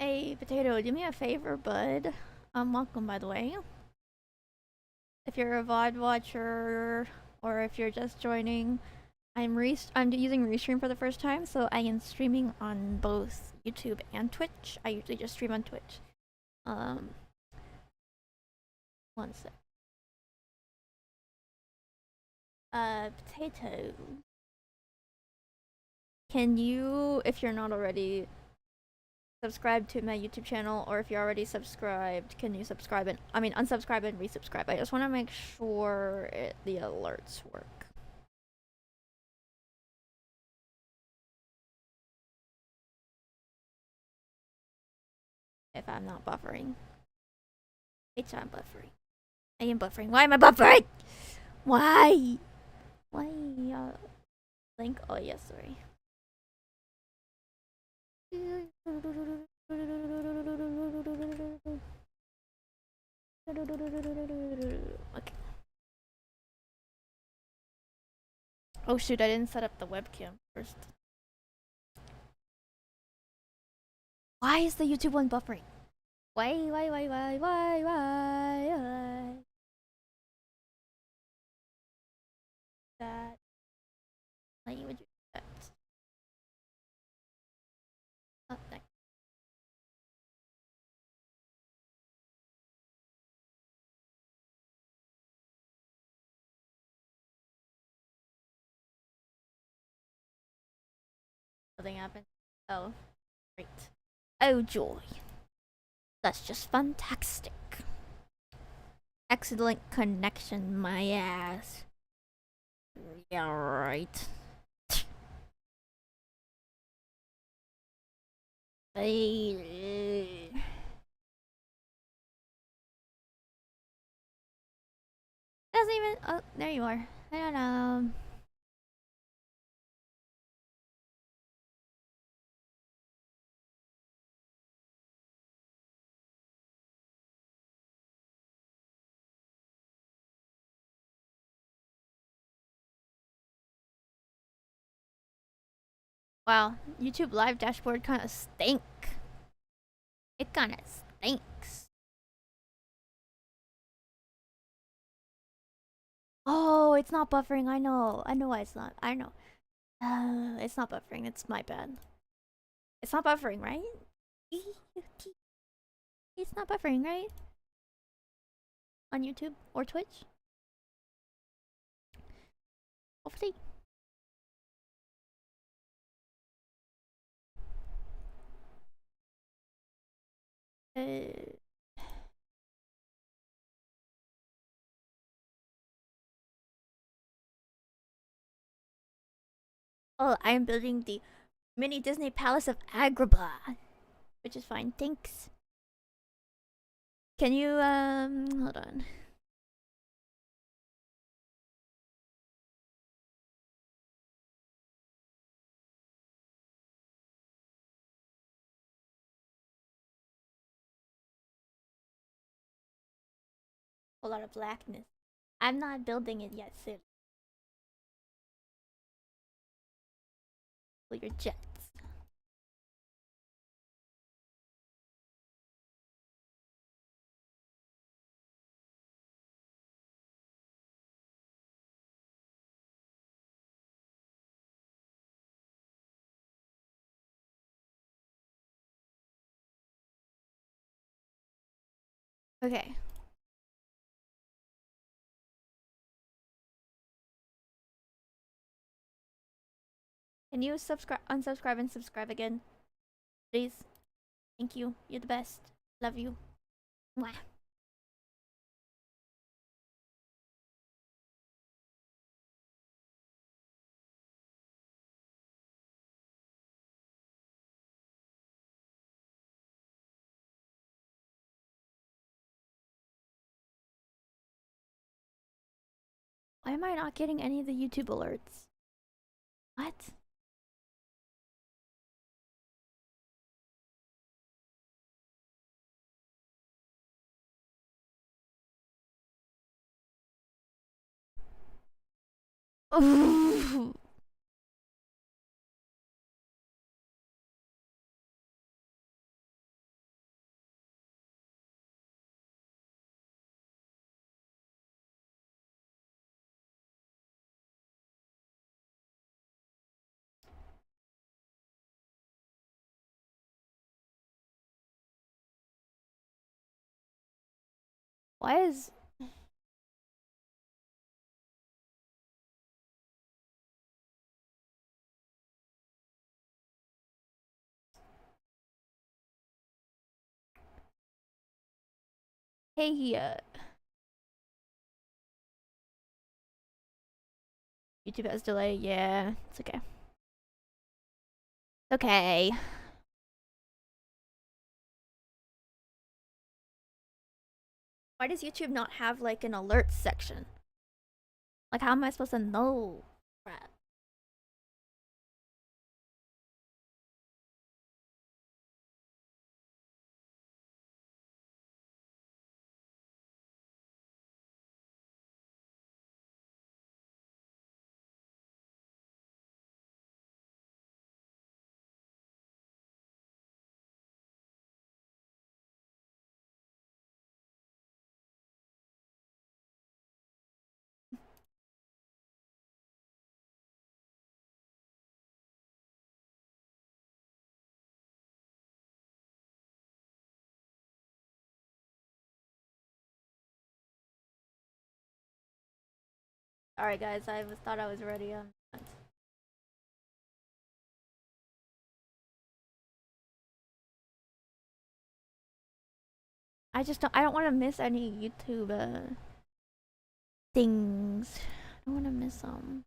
Hey, Potato, do me a favor, bud. Welcome, by the way. If you're a VOD watcher, or if you're just joining, I'm using Restream for the first time, so I am streaming on both YouTube and Twitch. I usually just stream on Twitch. Um, One sec. Potato. Can you, if you're not already, subscribe to my YouTube channel, or if you're already subscribed, can you subscribe and unsubscribe and resubscribe? I just want to make sure the alerts work. If I'm not buffering. It's not buffering. I am buffering. Why am I buffering? Why? Why? Link? Oh, yes, sorry. Okay. Oh shoot, I didn't set up the webcam first. Why is the YouTube one buffering? Why? That. Why would you do that? Oh, thanks. Nothing happened. Oh, great. Oh, joy. That's just fantastic. Excellent connection, my ass. Yeah, right. Doesn't even. Oh, there you are. I don't know. Wow, YouTube Live dashboard kind of stink. It kind of stinks. Oh, it's not buffering. I know. I know why it's not. I know. It's not buffering. It's my bad. It's not buffering, right? It's not buffering, right? On YouTube or Twitch? Hopefully. Uh, oh, I'm building the mini Disney Palace of Agrabah, which is fine. Thanks. Can you hold on. A lot of blackness. I'm not building it yet, Sid. For your jets. Okay. Can you subscribe, unsubscribe, and subscribe again? Please. Thank you. You're the best. Love you. Mwah. Why am I not getting any of the YouTube alerts? What? Ooh. Why is... Hey, YouTube has delay. Yeah, it's okay. Okay. Why does YouTube not have like an alert section? Like, how am I supposed to know? Crap. Alright, guys, thought I was ready. I don't want to miss any YouTube things. I don't want to miss them.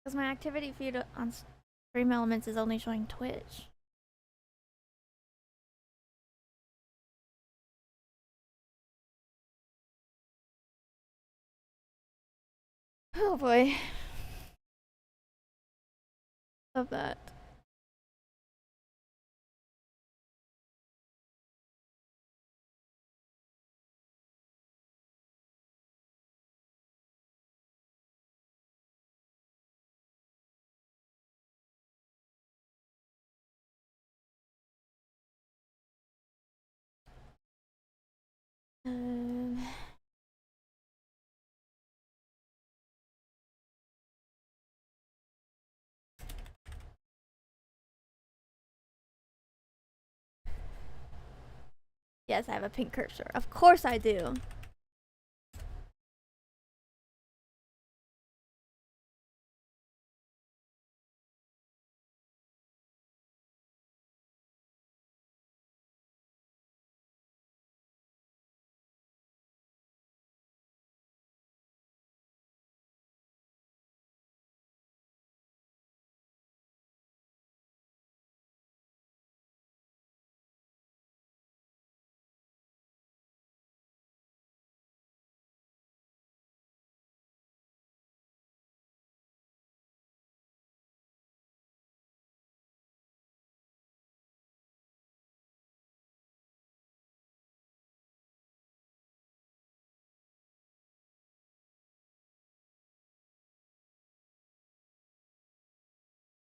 Because my activity feed on Stream Elements is only showing Twitch. Oh boy. Love that. Um, yes, I have a pink cursor. Of course I do.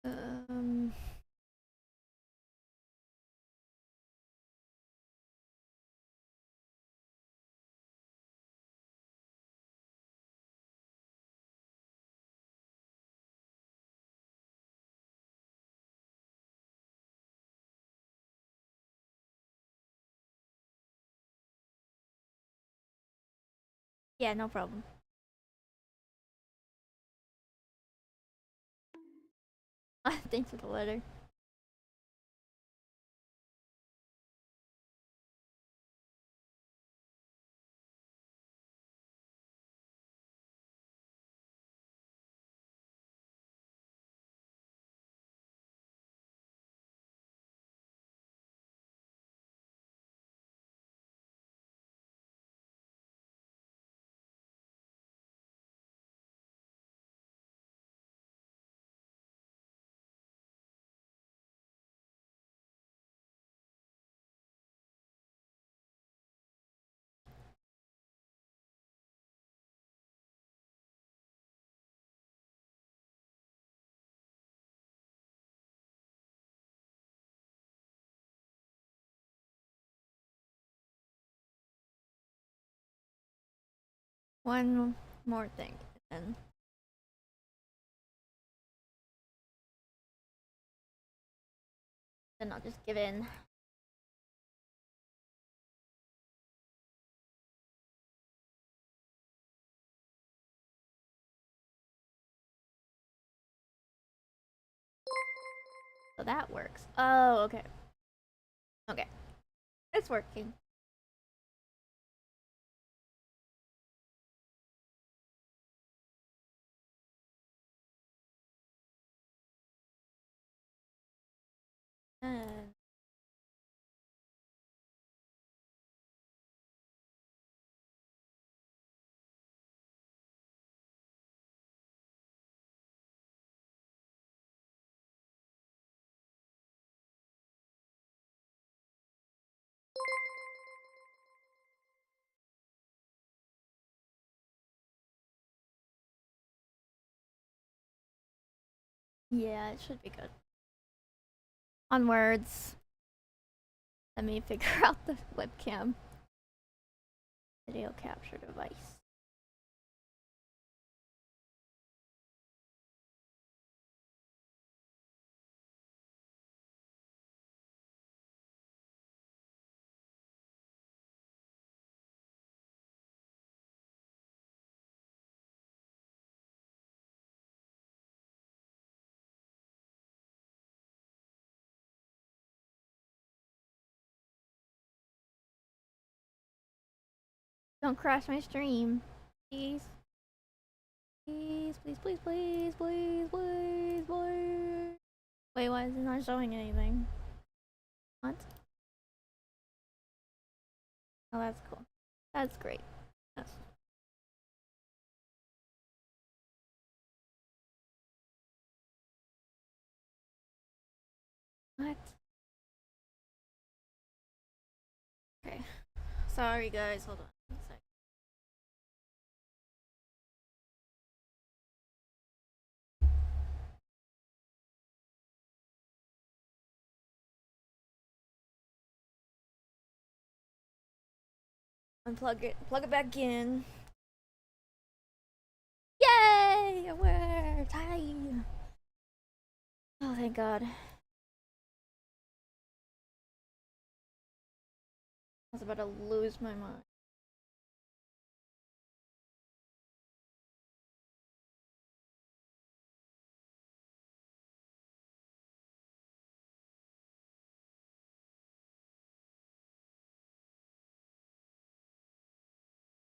Um, yeah, no problem. Thanks for the letter. one more thing, and then I'll just give in. So that works. Oh, okay. Okay. It's working. And yeah, it should be good. Onwards. Let me figure out the webcam video capture device. Don't crash my stream. Please. Please, please, please, please, please, please, please. Wait, why is it not showing anything? What? Oh, that's cool. That's great. That's what? Okay. Sorry, guys. Hold on. One sec. Unplug it. Plug it back in. Yay! It worked. Hi. Oh, thank God. I was about to lose my mind.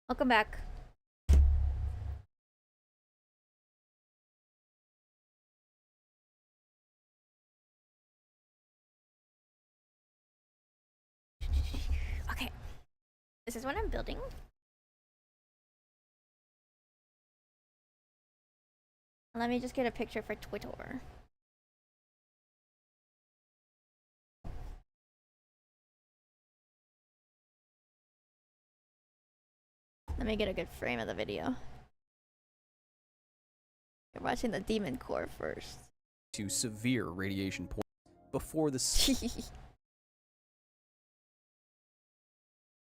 Welcome back. Okay. This is what I'm building. Let me just get a picture for Twitter. Let me get a good frame of the video. You're watching the Demon Core first. To severe radiation poisoning before the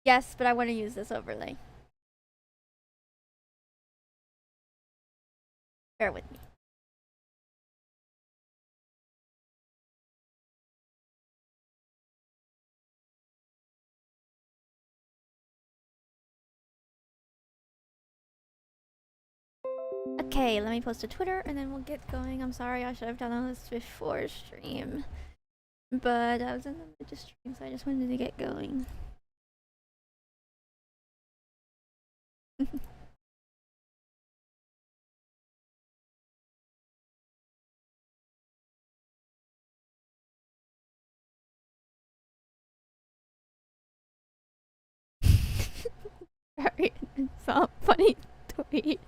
Yes, but I want to use this overlay. Bear with me. Okay, let me post to Twitter and then we'll get going. I'm sorry, I should have done all this before stream. But I was in the middle of stream, so I just wanted to get going. Sorry, it's not funny tweet.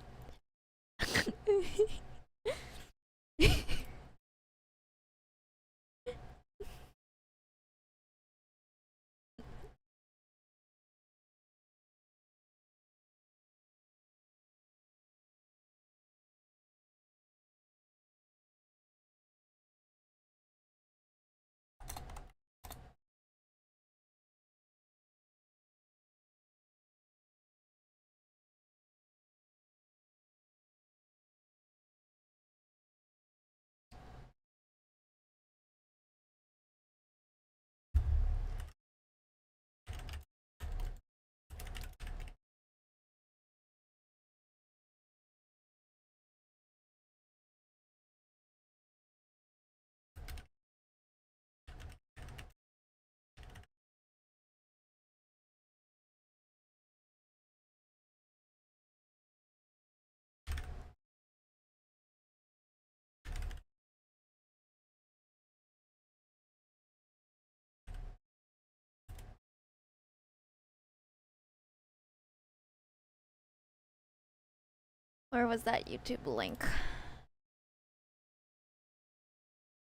Where was that YouTube link?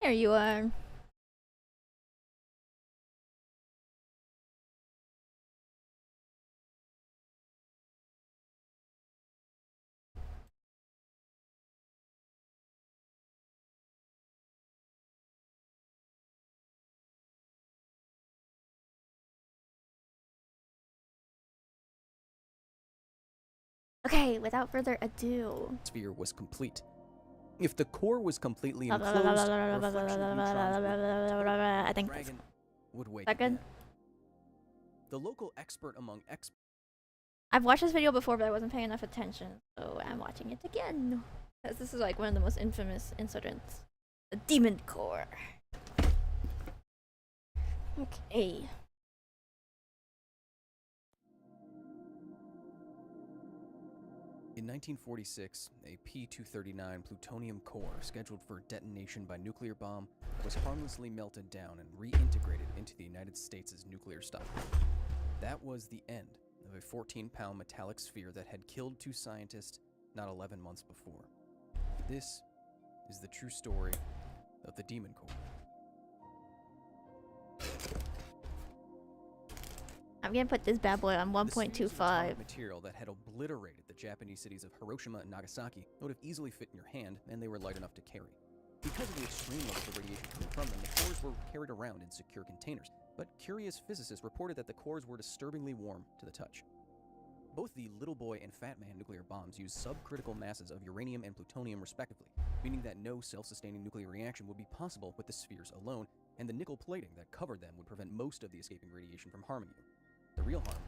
There you are. Okay, without further ado. Sphere was complete. If the core was completely enclosed, a reflection of neutrons I think dragon would wake that good? again. The local expert among experts. I've watched this video before, but I wasn't paying enough attention, so I'm watching it again. Because this is like one of the most infamous incidents. The Demon Core. Okay. In 1946, a P-239 plutonium core scheduled for detonation by nuclear bomb was harmlessly melted down and reintegrated into the United States' nuclear stock. That was the end of a 14-pound metallic sphere that had killed 2 scientists not 11 months before. This is the true story of the Demon Core. I'm gonna put this bad boy on The spheres of 1.25. atomic material that had obliterated the Japanese cities of Hiroshima and Nagasaki would have easily fit in your hand, and they were light enough to carry. Because of the extreme levels of radiation coming from them, the cores were carried around in secure containers, but curious physicists reported that the cores were disturbingly warm to the touch. Both the Little Boy and Fat Man nuclear bombs use subcritical masses of uranium and plutonium respectively, meaning that no self-sustaining nuclear reaction would be possible with the spheres alone, and the nickel plating that covered them would prevent most of the escaping radiation from harming you. The real harm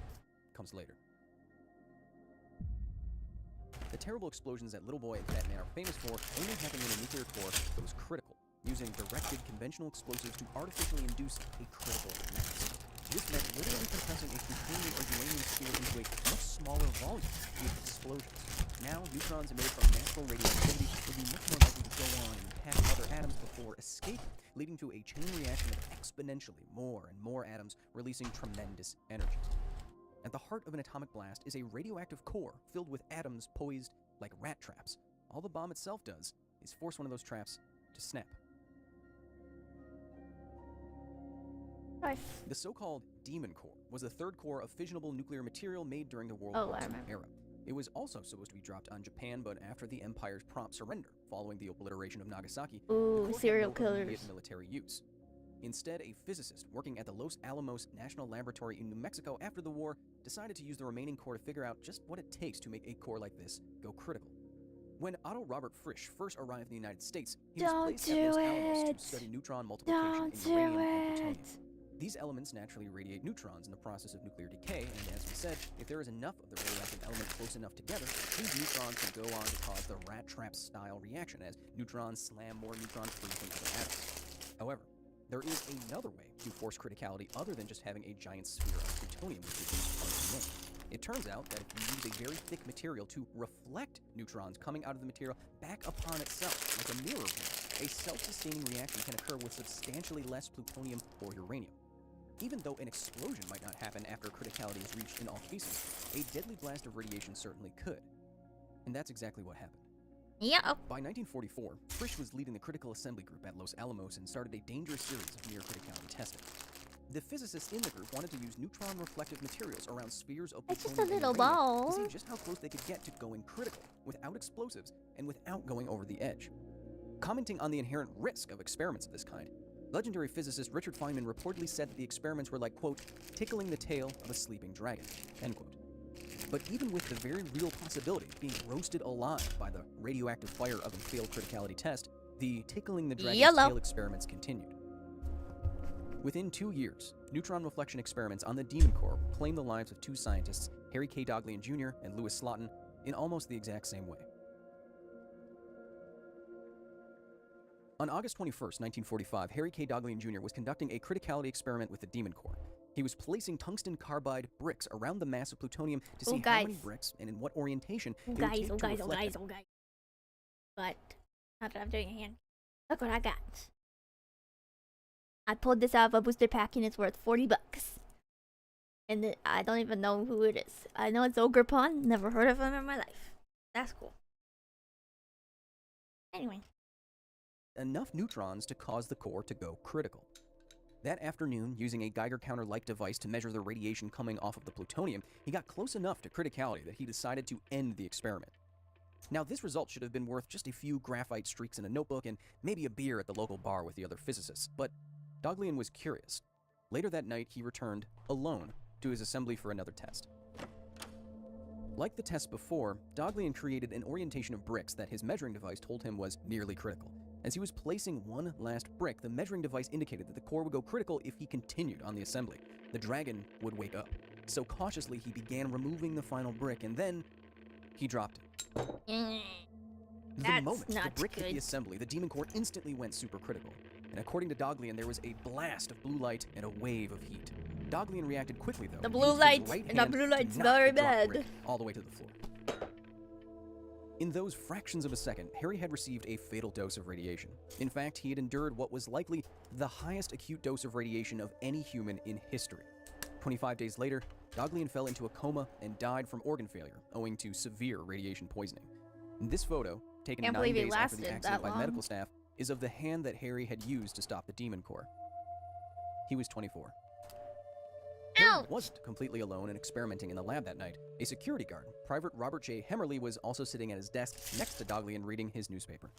comes later. The terrible explosions that Little Boy and Fat Man are famous for only happen in a nuclear core that was critical, using directed conventional explosives to artificially induce a critical mass. This meant literally compressing a plutonium or uranium sphere into a much smaller volume with explosions. Now, neutrons emitted from natural radioactivity would be much more likely to go on and impact other atoms before escaping, leading to a chain reaction of exponentially more and more atoms releasing tremendous energy. At the heart of an atomic blast is a radioactive core filled with atoms poised like rat traps. All the bomb itself does is force one of those traps to snap. Nice. The so-called Demon Core was the third core of fissionable nuclear material made during the World Oh, War I II remember. era. It was also supposed to be dropped on Japan, but after the Empire's prompt surrender following the obliteration of Nagasaki, the Ooh, core had serial no immediate killers. military use. Instead, a physicist working at the Los Alamos National Laboratory in New Mexico after the war decided to use the remaining core to figure out just what it takes to make a core like this go critical. When Otto Robert Frisch first arrived in the United States, he was Don't placed at do Los Alamos it. to study neutron multiplication Don't in do uranium and it. plutonium. These elements naturally radiate neutrons in the process of nuclear decay, and as we said, if there is enough of the radioactive element close enough together, these neutrons can go on to cause the rat trap style reaction as neutrons slam more neutrons free from other atoms. However, there is another way to force criticality other than just having a giant sphere of plutonium with reduced parts. It turns out that if you use a very thick material to reflect neutrons coming out of the material back upon itself, like a mirror image, a self-sustaining reaction can occur with substantially less plutonium or uranium. Even though an explosion might not happen after criticality is reached in all cases, a deadly blast of radiation certainly could. And that's exactly what happened. Yeah. By 1944, Frisch was leading the critical assembly group at Los Alamos and started a dangerous series of near criticality testing. The physicists in the group wanted to use neutron-reflective materials around spheres of It's plutonium just a and little uranium ball. to see just how close they could get to going critical without explosives and without going over the edge. Commenting on the inherent risk of experiments of this kind, legendary physicist Richard Feynman reportedly said that the experiments were like, quote, tickling the tail of a sleeping dragon, end quote. But even with the very real possibility of being roasted alive by the radioactive fire of a failed criticality test, the tickling the dragon's tail experiments continued. Within 2 years, neutron reflection experiments on the Demon Core claimed the lives of 2 scientists, Harry K. Daghlian Jr. and Louis Slotin, in almost the exact same way. On August 21, 1945, Harry K. Daghlian Jr. was conducting a criticality experiment with the Demon Core. He was placing tungsten carbide bricks around the mass of plutonium to see how many bricks and in what orientation it would take to reflect them. But now that I'm doing a hand, look what I got. I pulled this out of a booster pack and it's worth $40. And I don't even know who it is. I know it's Ogre Pond. Never heard of him in my life. That's cool. Anyway. Enough neutrons to cause the core to go critical. That afternoon, using a Geiger counter-like device to measure the radiation coming off of the plutonium, he got close enough to criticality that he decided to end the experiment. Now, this result should have been worth just a few graphite streaks in a notebook and maybe a beer at the local bar with the other physicists, but Daghlian was curious. Later that night, he returned, alone, to his assembly for another test. Like the test before, Daghlian created an orientation of bricks that his measuring device told him was nearly critical. As he was placing one last brick, the measuring device indicated that the core would go critical if he continued on the assembly. The dragon would wake up. So cautiously, he began removing the final brick, and then he dropped it. The moment the brick hit the assembly, the demon core instantly went supercritical. And according to Daghlian, there was a blast of blue light and a wave of heat. Daghlian reacted quickly, though. The blue light's very bad. All the way to the floor. In those fractions of a second, Harry had received a fatal dose of radiation. In fact, he had endured what was likely the highest acute dose of radiation of any human in history. 25 days later, Daghlian fell into a coma and died from organ failure owing to severe radiation poisoning. This photo, taken 9 days after the accident by medical staff, is of the hand that Harry had used to stop the demon core. He was 24. Harry wasn't completely alone and experimenting in the lab that night. A security guard, Private Robert J. Hemmerly, was also sitting at his desk next to Daghlian reading his newspaper.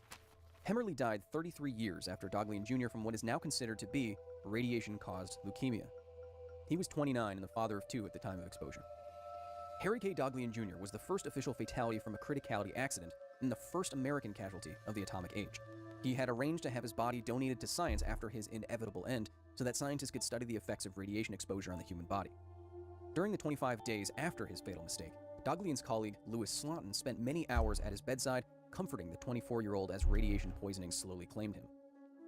Hemmerly died 33 years after Daghlian Jr. from what is now considered to be radiation-caused leukemia. He was 29 and the father of 2 at the time of exposure. Harry K. Daghlian Jr. was the first official fatality from a criticality accident and the first American casualty of the atomic age. He had arranged to have his body donated to science after his inevitable end, so that scientists could study the effects of radiation exposure on the human body. During the 25 days after his fatal mistake, Daghlian's colleague, Louis Slotin, spent many hours at his bedside, comforting the 24-year-old as radiation poisoning slowly claimed him.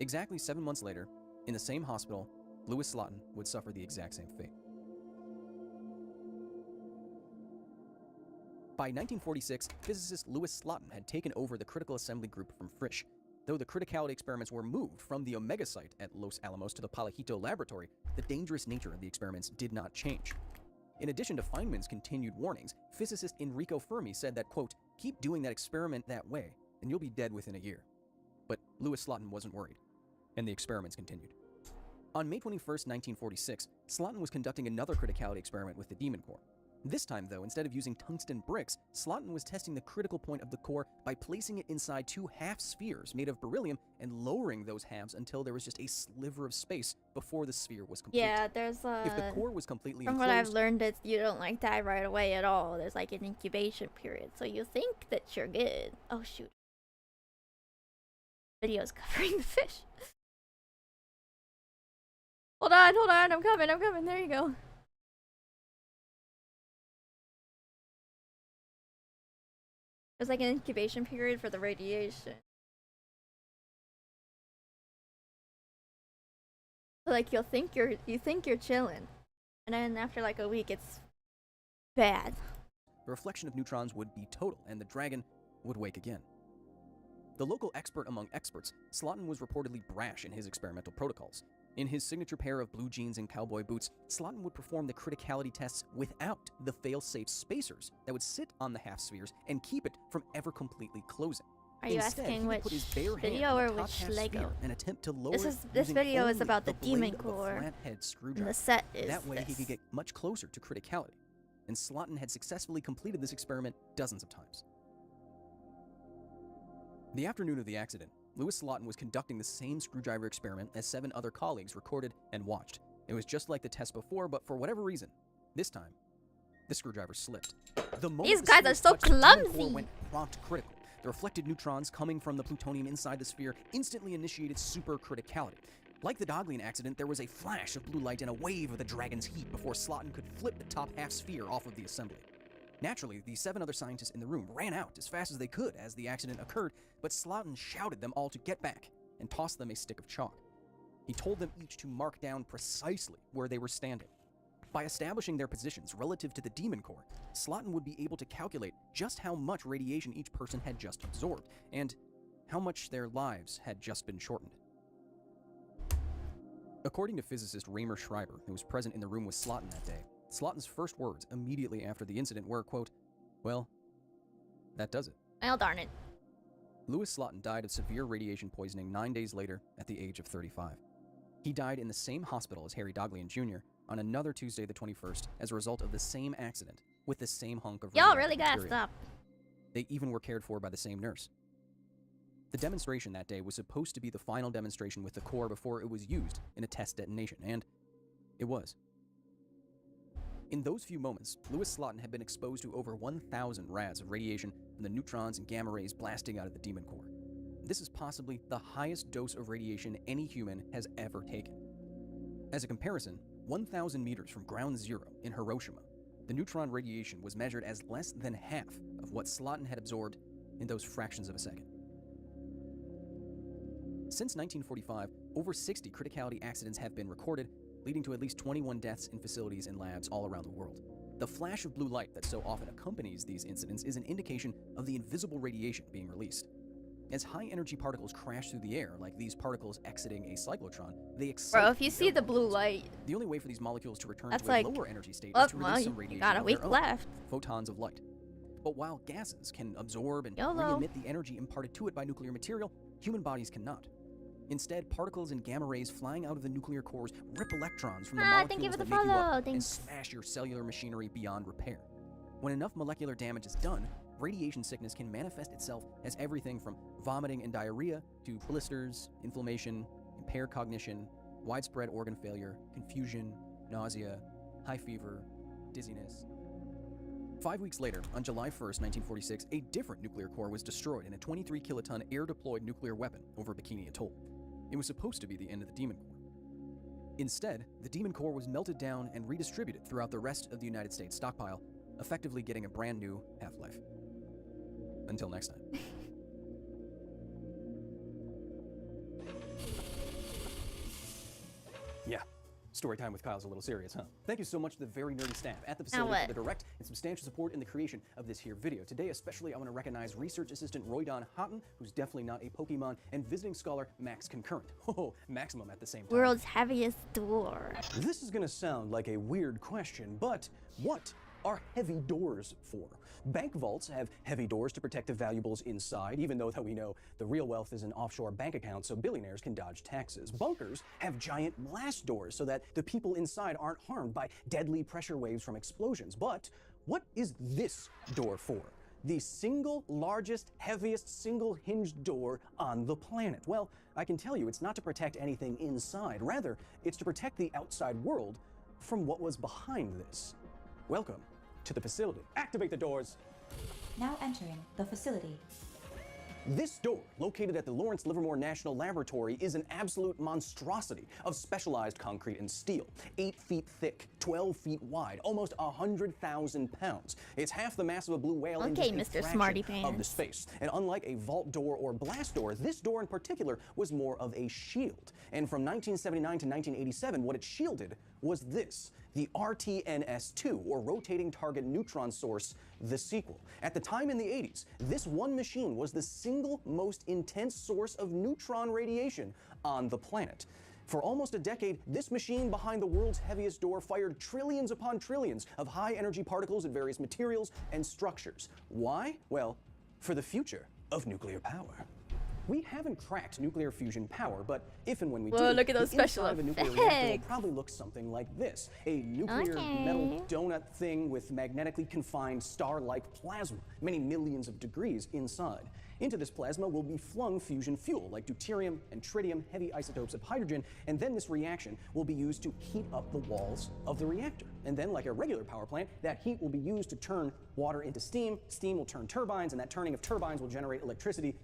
Exactly 7 months later, in the same hospital, Louis Slotin would suffer the exact same fate. By 1946, physicist Louis Slotin had taken over the critical assembly group from Frisch. Though the criticality experiments were moved from the Omega site at Los Alamos to the Palajito laboratory, the dangerous nature of the experiments did not change. In addition to Feynman's continued warnings, physicist Enrico Fermi said that, quote, "Keep doing that experiment that way, and you'll be dead within a year." But Louis Slotin wasn't worried, and the experiments continued. On May 21st, 1946, Slotin was conducting another criticality experiment with the demon core. This time, though, instead of using tungsten bricks, Slotin was testing the critical point of the core by placing it inside 2 half-spheres made of beryllium and lowering those halves until there was just a sliver of space before the sphere was complete. Yeah, there's if the core was completely from enclosed, what I've learned, it's you don't like die right away at all. There's like an incubation period, so you think that you're good. Oh shoot! Video's covering the fish. Hold on, I'm coming. There you go. There's like an incubation period for the radiation. So like you think you're chilling, and then after like a week, it's bad. the reflection of neutrons would be total, and the dragon would wake again. The local expert among experts, Slotin was reportedly brash in his experimental protocols. In his signature pair of blue jeans and cowboy boots, Slotin would perform the criticality tests without the fail-safe spacers that would sit on the half-spheres and keep it from ever completely closing. Are you Instead, asking he would which put his bare hand video on or the top which half Lego? sphere and attempt to lower This using video is only about the demon blade of a core, flathead and screwdriver. the set is That way this. he could get much closer to criticality, and Slotin had successfully completed this experiment dozens of times. The afternoon of the accident, Louis Slotin was conducting the same screwdriver experiment as 7 other colleagues recorded and watched. It was just like the test before, but for whatever reason, this time, the screwdriver slipped. The moment These the guys sphere are so touched, the demon core clumsy. went prompt critical. The reflected neutrons coming from the plutonium inside the sphere instantly initiated supercriticality. Like the Daghlian accident, there was a flash of blue light and a wave of the dragon's heat before Slotin could flip the top half sphere off of the assembly. Naturally, the 7 other scientists in the room ran out as fast as they could as the accident occurred, but Slotin shouted them all to get back and tossed them a stick of chalk. He told them each to mark down precisely where they were standing. By establishing their positions relative to the demon core, Slotin would be able to calculate just how much radiation each person had just absorbed, and how much their lives had just been shortened. According to physicist Raymer Schreiber, who was present in the room with Slotin that day, Slotin's first words immediately after the incident were, quote, "Well, that does it." Well, darn it. Louis Slotin died of severe radiation poisoning 9 days later at the age of 35. He died in the same hospital as Harry Daghlian Jr. on another Tuesday the 21st as a result of the same accident with the same hunk of Y'all radioactive really gotta material. stop. They even were cared for by the same nurse. The demonstration that day was supposed to be the final demonstration with the core before it was used in a test detonation, and it was. In those few moments, Louis Slotin had been exposed to over 1,000 rads of radiation from the neutrons and gamma rays blasting out of the demon core. This is possibly the highest dose of radiation any human has ever taken. As a comparison, 1,000 meters from ground zero in Hiroshima, the neutron radiation was measured as less than half of what Slotin had absorbed in those fractions of a second. Since 1945, over 60 criticality accidents have been recorded, leading to at least 21 deaths in facilities and labs all around the world. The flash of blue light that so often accompanies these incidents is an indication of the invisible radiation being released. As high-energy particles crash through the air, like these particles exiting a cyclotron, they excite. Bro, if you see the blue light, the only way for these molecules to return that's to a like, lower energy state oh, is to well, release some you radiation got a of week their own, left. photons of light. But while gases can absorb and YOLO. re-emit the energy imparted to it by nuclear material, human bodies cannot. Instead, particles and gamma rays flying out of the nuclear cores rip electrons from the Thank you molecules for the that make you follow. up and Thanks. smash your cellular machinery beyond repair. When enough molecular damage is done, radiation sickness can manifest itself as everything from vomiting and diarrhea to blisters, inflammation, impaired cognition, widespread organ failure, confusion, nausea, high fever, dizziness. 5 weeks later, on July 1st, 1946, a different nuclear core was destroyed in a 23-kiloton air-deployed nuclear weapon over Bikini Atoll. It was supposed to be the end of the Demon Core. Instead, the Demon Core was melted down and redistributed throughout the rest of the United States stockpile, effectively getting a brand new half-life. Until next time. Yeah. Story time with Kyle's a little serious, huh? Thank you so much to the very nerdy staff at the facility for the direct and substantial support in the creation of this here video. Today especially I want to recognize research assistant Roydon Houghton, who's definitely not a Pokemon, and visiting scholar Max Concurrent. Oh, maximum at the same time. World's heaviest door. This is gonna sound like a weird question, but what are heavy doors for? Bank vaults have heavy doors to protect the valuables inside, even though that we know the real wealth is in offshore bank accounts so billionaires can dodge taxes. Bunkers have giant blast doors so that the people inside aren't harmed by deadly pressure waves from explosions. But what is this door for? The single largest, heaviest, single hinged door on the planet. Well, I can tell you it's not to protect anything inside. Rather, it's to protect the outside world from what was behind this. Welcome to the facility. Activate the doors. Now entering the facility. This door, located at the Lawrence Livermore National Laboratory, is an absolute monstrosity of specialized concrete and steel. 8 feet thick, 12 feet wide, almost 100,000 pounds. It's half the mass of a blue whale in Okay, just a Mr. fraction Smarty of Pants. the space. And unlike a vault door or blast door, this door in particular was more of a shield. And from 1979 to 1987, what it shielded was this, the RTNS-2, or Rotating Target Neutron Source, the sequel. At the time in the 80s, this one machine was the single most intense source of neutron radiation on the planet. For almost a decade, this machine behind the world's heaviest door fired trillions upon trillions of high-energy particles at various materials and structures. Why? Well, for the future of nuclear power. We haven't cracked nuclear fusion power, but if and when we Whoa, do, look at those the special inside of a nuclear reactor will effects. probably look something like this. A nuclear Okay. metal donut thing with magnetically confined star-like plasma, many millions of degrees inside. Into this plasma will be flung fusion fuel, like deuterium and tritium, heavy isotopes of hydrogen, and then this reaction will be used to heat up the walls of the reactor. And then, like a regular power plant, that heat will be used to turn water into steam, steam will turn turbines, and that turning of turbines will generate electricity.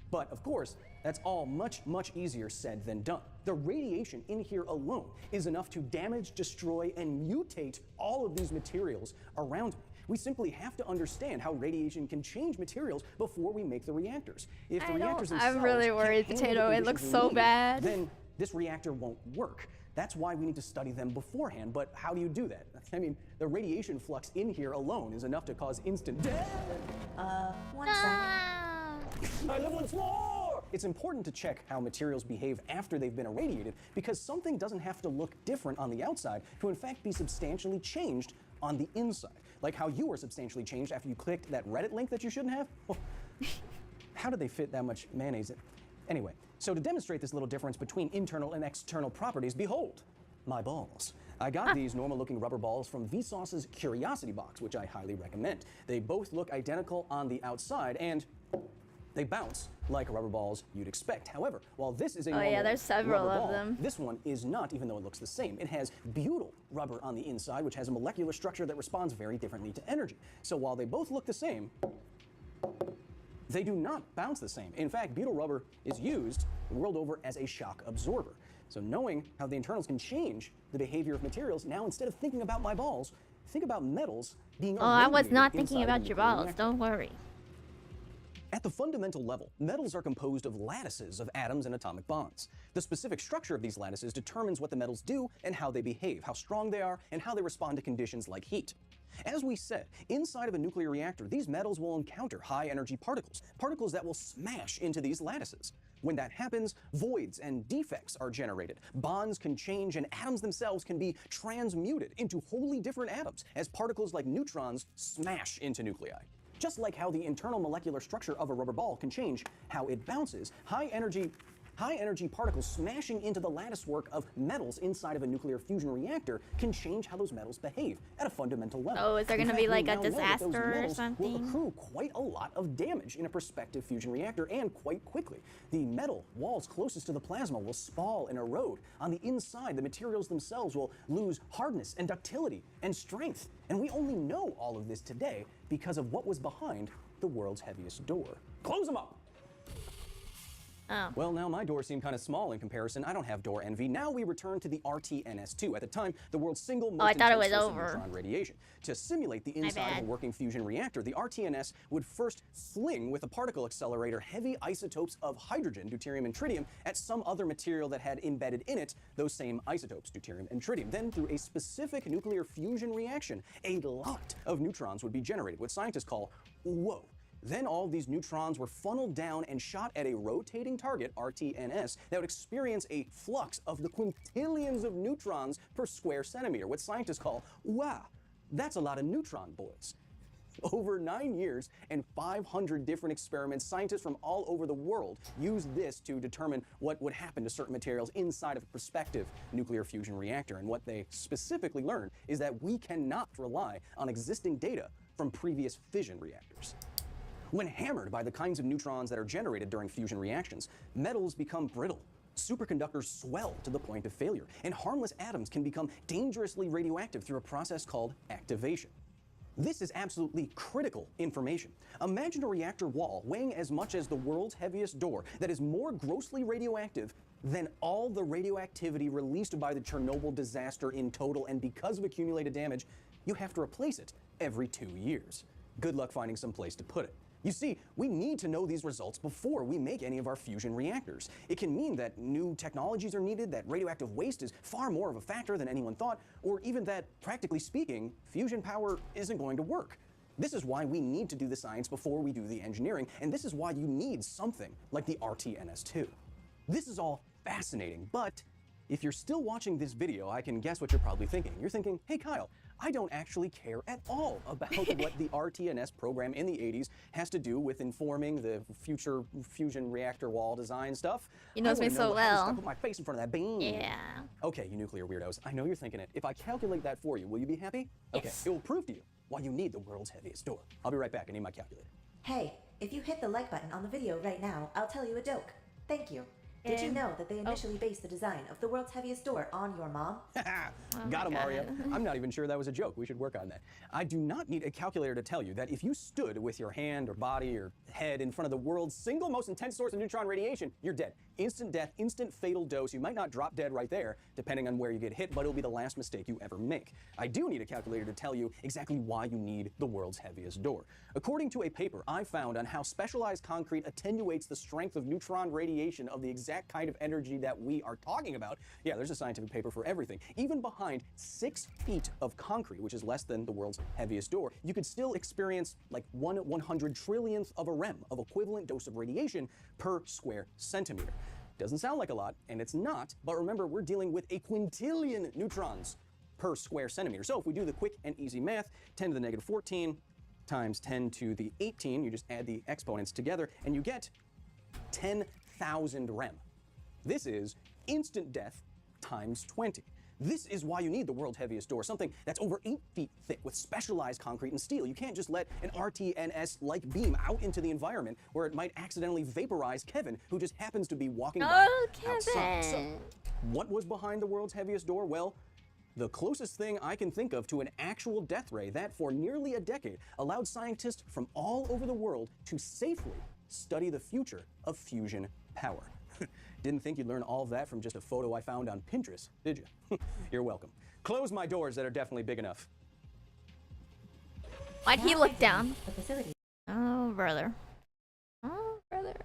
But of course, that's all much, much easier said than done. The radiation in here alone is enough to damage, destroy, and mutate all of these materials around me. We simply have to understand how radiation can change materials before we make the reactors. If the reactors themselves I'm really can't worried, handle the Potato. It conditions looks we so need, bad. then this reactor won't work. That's why we need to study them beforehand. But how do you do that? I mean, the radiation flux in here alone is enough to cause instant death. One second. Ah. I live on the floor! It's important to check how materials behave after they've been irradiated, because something doesn't have to look different on the outside to in fact be substantially changed on the inside. Like how you were substantially changed after you clicked that Reddit link that you shouldn't have. Well, How did they fit that much mayonnaise in? Anyway, so to demonstrate this little difference between internal and external properties, behold, my balls. I got these normal-looking rubber balls from Vsauce's Curiosity Box, which I highly recommend. They both look identical on the outside, and they bounce like rubber balls you'd expect. However, while this is a normal there's several rubber of ball, them. this one is not, even though it looks the same. It has butyl rubber on the inside, which has a molecular structure that responds very differently to energy. So while they both look the same, they do not bounce the same. In fact, butyl rubber is used the world over as a shock absorber. So knowing how the internals can change the behavior of materials, now instead of thinking about my balls, think about metals being Oh, I was irradiated not thinking inside of a about your nuclear balls. reactor. Don't worry. At the fundamental level, metals are composed of lattices of atoms and atomic bonds. The specific structure of these lattices determines what the metals do and how they behave, how strong they are, and how they respond to conditions like heat. As we said, inside of a nuclear reactor, these metals will encounter high-energy particles that will smash into these lattices. When that happens, voids and defects are generated. Bonds can change, and atoms themselves can be transmuted into wholly different atoms as particles like neutrons smash into nuclei. Just like how the internal molecular structure of a rubber ball can change how it bounces, high-energy particles smashing into the lattice work of metals inside of a nuclear fusion reactor can change how those metals behave at a fundamental level. Oh, is there In gonna be fact, like we a now know that those disaster or metals something? will accrue quite a lot of damage in a prospective fusion reactor, and quite quickly. The metal walls closest to the plasma will spall and erode. On the inside, the materials themselves will lose hardness and ductility and strength. And we only know all of this today because of what was behind the world's heaviest door. Close them up! Oh. Well, now my doors seem kind of small in comparison. I don't have door envy. Now we return to the RTNS-2, at the time the world's single most I thought it intense was source of over. neutron radiation. To simulate the inside of a bad. working fusion reactor, the RTNS would first fling with a particle accelerator heavy isotopes of hydrogen, deuterium and tritium, at some other material that had embedded in it those same isotopes, deuterium and tritium. Then through a specific nuclear fusion reaction, a lot of neutrons would be generated, what scientists call whoa. Then all these neutrons were funneled down and shot at a rotating target, RTNS, that would experience a flux of the quintillions of neutrons per square centimeter, what scientists call, wow, that's a lot of neutron boys. Over 9 years and 500 different experiments, scientists from all over the world used this to determine what would happen to certain materials inside of a prospective nuclear fusion reactor. And what they specifically learned is that we cannot rely on existing data from previous fission reactors. When hammered by the kinds of neutrons that are generated during fusion reactions, metals become brittle. Superconductors swell to the point of failure, and harmless atoms can become dangerously radioactive through a process called activation. This is absolutely critical information. Imagine a reactor wall weighing as much as the world's heaviest door that is more grossly radioactive than all the radioactivity released by the Chernobyl disaster in total, and because of accumulated damage, you have to replace it every 2 years. Good luck finding some place to put it. You see, we need to know these results before we make any of our fusion reactors. It can mean that new technologies are needed, that radioactive waste is far more of a factor than anyone thought, or even that, practically speaking, fusion power isn't going to work. This is why we need to do the science before we do the engineering, and this is why you need something like the RTNS-2. This is all fascinating, but if you're still watching this video, I can guess what you're probably thinking. You're thinking, hey Kyle, I don't actually care at all about what the RTNS program in the 80s has to do with informing the future fusion reactor wall design stuff. He knows me so well. I put my face in front of that beam. Yeah. Okay, you nuclear weirdos, I know you're thinking it. If I calculate that for you, will you be happy? Okay, Yes. it will prove to you why you need the world's heaviest door. I'll be right back. I need my calculator. Hey, if you hit the like button on the video right now, I'll tell you a joke. Thank you. Did you Um, know that they initially based the design of the world's heaviest door on your mom? Got him, my Mario. God. I'm not even sure that was a joke. We should work on that. I do not need a calculator to tell you that if you stood with your hand or body or head in front of the world's single most intense source of neutron radiation, you're dead. Instant death, instant fatal dose. You might not drop dead right there, depending on where you get hit, but it'll be the last mistake you ever make. I do need a calculator to tell you exactly why you need the world's heaviest door. According to a paper I found on how specialized concrete attenuates the strength of neutron radiation of the exact kind of energy that we are talking about, yeah, there's a scientific paper for everything. Even behind 6 feet of concrete, which is less than the world's heaviest door, you could still experience like 1/100 trillionth of a rem of equivalent dose of radiation per square centimeter. Doesn't sound like a lot, and it's not, but remember, we're dealing with a quintillion neutrons per square centimeter. So if we do the quick and easy math, 10 to the negative 14 times 10 to the 18. You just add the exponents together, and you get 10,000 rem. This is instant death times 20. This is why you need the world's heaviest door, something that's over 8 feet thick with specialized concrete and steel. You can't just let an RTNS-like beam out into the environment where it might accidentally vaporize Kevin, who just happens to be walking by Oh, outside. So, Kevin. what was behind the world's heaviest door? Well, the closest thing I can think of to an actual death ray that for nearly a decade allowed scientists from all over the world to safely study the future of fusion power. Didn't think you'd learn all of that from just a photo I found on Pinterest, did you? You're welcome. Close my doors that are definitely big enough. Why'd he look down? The facility. Oh, brother. Oh, brother.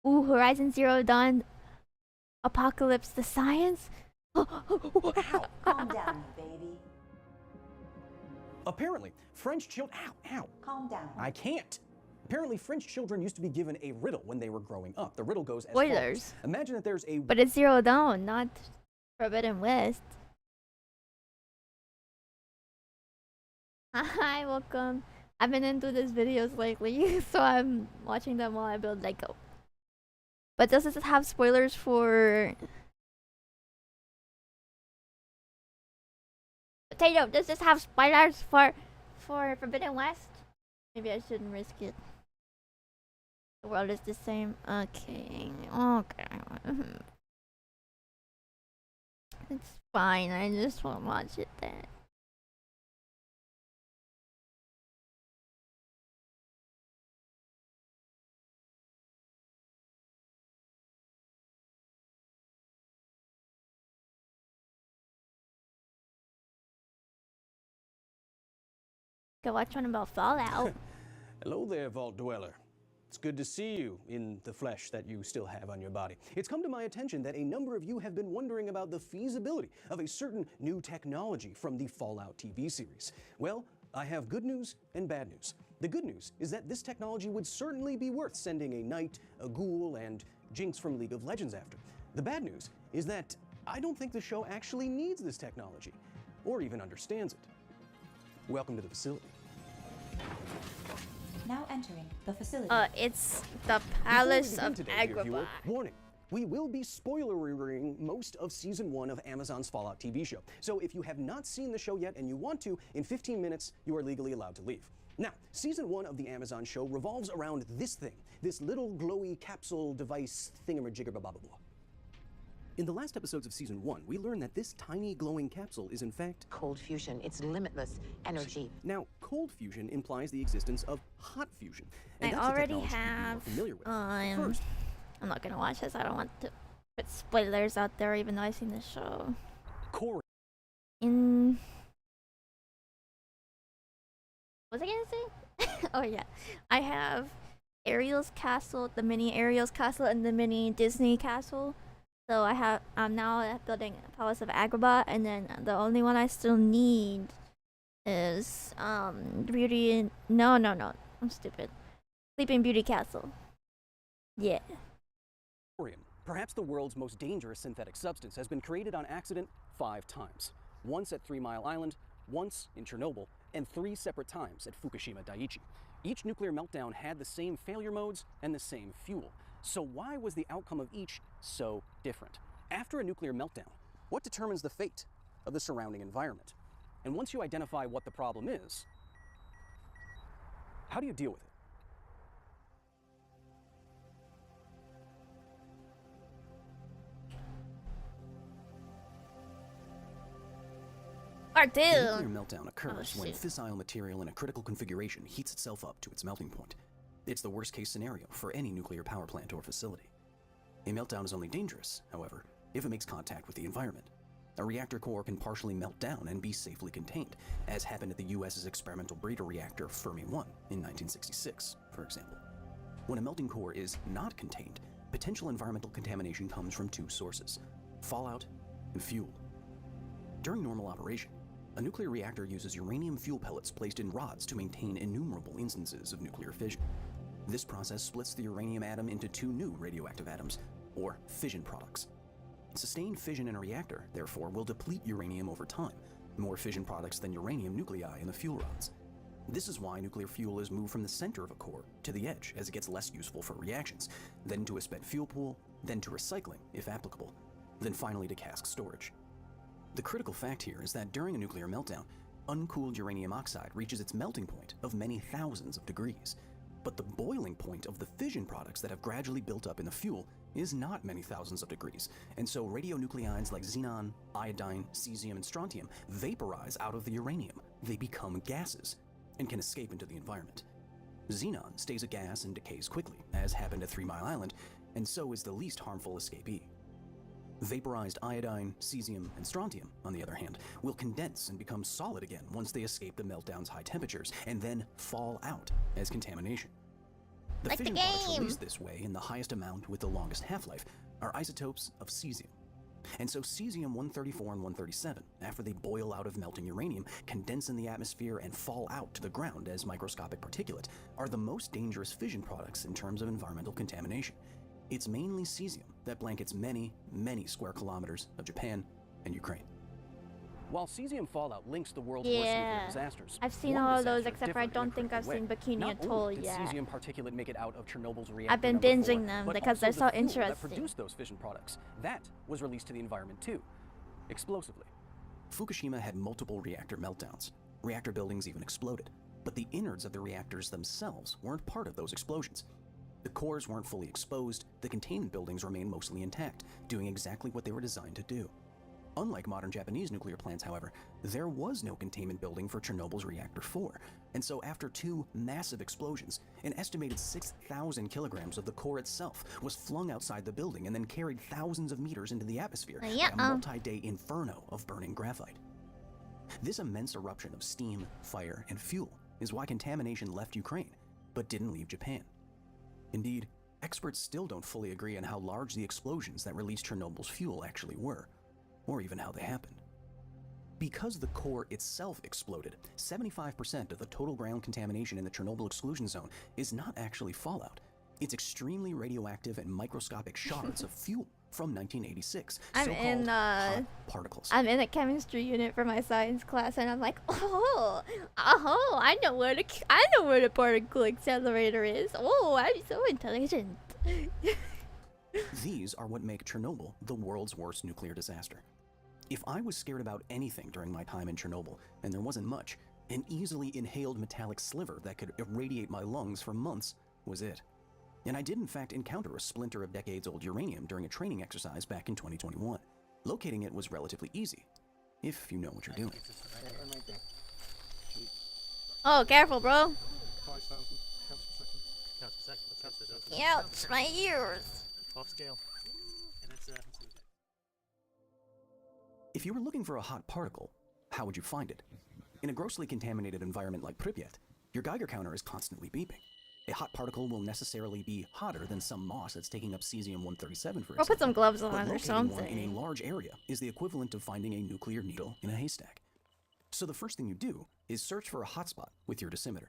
Ooh, Horizon Zero Dawn Apocalypse the Science? Calm down, you baby. Apparently, French children. Ow. Calm down. I can't. Apparently, French children used to be given a riddle when they were growing up. The riddle goes as Spoilers. follows. Imagine that there's a But it's Zero Dawn, not Forbidden West. Hi, welcome. I've been into these videos lately, so I'm watching them while I build Lego. But does this have spoilers for... Potato, does this have spoilers for Forbidden West? Maybe I shouldn't risk it. The world is the same. Okay. It's fine, I just won't watch it then. Go watch one about Fallout. Hello there, Vault Dweller. It's good to see you in the flesh that you still have on your body. It's come to my attention that a number of you have been wondering about the feasibility of a certain new technology from the Fallout TV series. Well, I have good news and bad news. The good news is that this technology would certainly be worth sending a knight, a ghoul, and Jinx from League of Legends after. The bad news is that I don't think the show actually needs this technology, or even understands it. Welcome to the facility. Now entering the facility. It's the Palace Before we of begin today, dear viewer, Agrabah. warning. We will be spoilering most of Season 1 of Amazon's Fallout TV show. So if you have not seen the show yet and you want to, in 15 minutes, you are legally allowed to leave. Now, Season 1 of the Amazon show revolves around this thing, this little glowy capsule device thingamajigger-babababah. In the last episodes of Season 1, we learned that this tiny glowing capsule is in fact Cold fusion, it's limitless energy. Now, cold fusion implies the existence of hot fusion. And I that's a already technology you're more have. familiar with. First, I'm not gonna watch this. I don't want to put spoilers out there, even though I've seen the show. core In. What was I gonna say? Oh yeah, I have Ariel's castle, the mini Ariel's castle, and the mini Disney castle. So I'm now building Palace of Agrabah, and then the only one I still need is Beauty. No, I'm stupid. Sleeping Beauty Castle. Yeah. Thorium, perhaps the world's most dangerous synthetic substance, has been created on accident 5 times. Once at 3 Mile Island, once in Chernobyl, and 3 separate times at Fukushima Daiichi. Each nuclear meltdown had the same failure modes and the same fuel. So why was the outcome of each so different? After a nuclear meltdown, what determines the fate of the surrounding environment? And once you identify what the problem is, how do you deal with it? Or A nuclear two. meltdown occurs when shoot. fissile material in a critical configuration heats itself up to its melting point. It's the worst case scenario for any nuclear power plant or facility. A meltdown is only dangerous, however, if it makes contact with the environment. A reactor core can partially melt down and be safely contained, as happened at the US's experimental breeder reactor Fermi 1 in 1966, for example. When a melting core is not contained, Potential environmental contamination comes from two sources: fallout and fuel. During normal operation, a nuclear reactor uses uranium fuel pellets placed in rods to maintain innumerable instances of nuclear fission. This process splits the uranium atom into two new radioactive atoms, or fission products. Sustained fission in a reactor, therefore, will deplete uranium over time, more fission products than uranium nuclei in the fuel rods. This is why nuclear fuel is moved from the center of a core to the edge as it gets less useful for reactions, then to a spent fuel pool, then to recycling, if applicable, then finally to cask storage. The critical fact here is that during a nuclear meltdown, uncooled uranium oxide reaches its melting point of many thousands of degrees. But the boiling point of the fission products that have gradually built up in the fuel is not many thousands of degrees, and so radionuclides like xenon, iodine, cesium, and strontium vaporize out of the uranium. They become gases and can escape into the environment. Xenon stays a gas and decays quickly, as happened at 3 Mile Island, and so is the least harmful escapee. Vaporized iodine, cesium, and strontium, on the other hand, will condense and become solid again once they escape the meltdown's high temperatures, and then fall out as contamination. The Like the fission products game. released this way in the highest amount with the longest half-life are isotopes of cesium. And so cesium-134 and 137, after they boil out of melting uranium, condense in the atmosphere and fall out to the ground as microscopic particulate, are the most dangerous fission products in terms of environmental contamination. It's mainly cesium that blankets many, many square kilometers of Japan and Ukraine. While cesium fallout links the world's worst nuclear Yeah. disasters, I've seen one all of those, disaster except for I differed in a don't think I've critical seen way. Bikini Not Atoll only did yet. cesium particulate make it out of Chernobyl's reactor I've been number binging 4, them but because they're also so the fuel interesting. that produced those fission products, that was released to the environment too, explosively. Fukushima had multiple reactor meltdowns. Reactor buildings even exploded. But the innards of the reactors themselves weren't part of those explosions. The cores weren't fully exposed, the containment buildings remained mostly intact, doing exactly what they were designed to do. Unlike modern Japanese nuclear plants, however, there was no containment building for Chernobyl's Reactor 4, and so after 2 massive explosions, an estimated 6,000 kilograms of the core itself was flung outside the building and then carried thousands of meters into the atmosphere Yeah. in a multi-day inferno of burning graphite. This immense eruption of steam, fire, and fuel is why contamination left Ukraine, but didn't leave Japan. Indeed, experts still don't fully agree on how large the explosions that released Chernobyl's fuel actually were, or even how they happened. Because the core itself exploded, 75% of the total ground contamination in the Chernobyl exclusion zone is not actually fallout. It's extremely radioactive and microscopic shards of fuel from 1986, I'm so-called in, hot particles. I'm in a chemistry unit for my science class, and I'm like, I know where the particle accelerator is. Oh, I'm so intelligent. These are what make Chernobyl the world's worst nuclear disaster. If I was scared about anything during my time in Chernobyl, and there wasn't much, an easily inhaled metallic sliver that could irradiate my lungs for months was it. And I did in fact encounter a splinter of decades-old uranium during a training exercise back in 2021. Locating it was relatively easy, if you know what you're doing. Oh, careful, bro. 5,000 counts per second. Counts per second. Ouch, my ears. Off scale. And it's If you were looking for a hot particle, how would you find it? In a grossly contaminated environment like Pripyat, your Geiger counter is constantly beeping. A hot particle will necessarily be hotter than some moss that's taking up cesium-137, for example. Or put some gloves But on or locating one in a something. large area is the equivalent of finding a nuclear needle in a haystack. So the first thing you do is search for a hotspot with your dosimeter.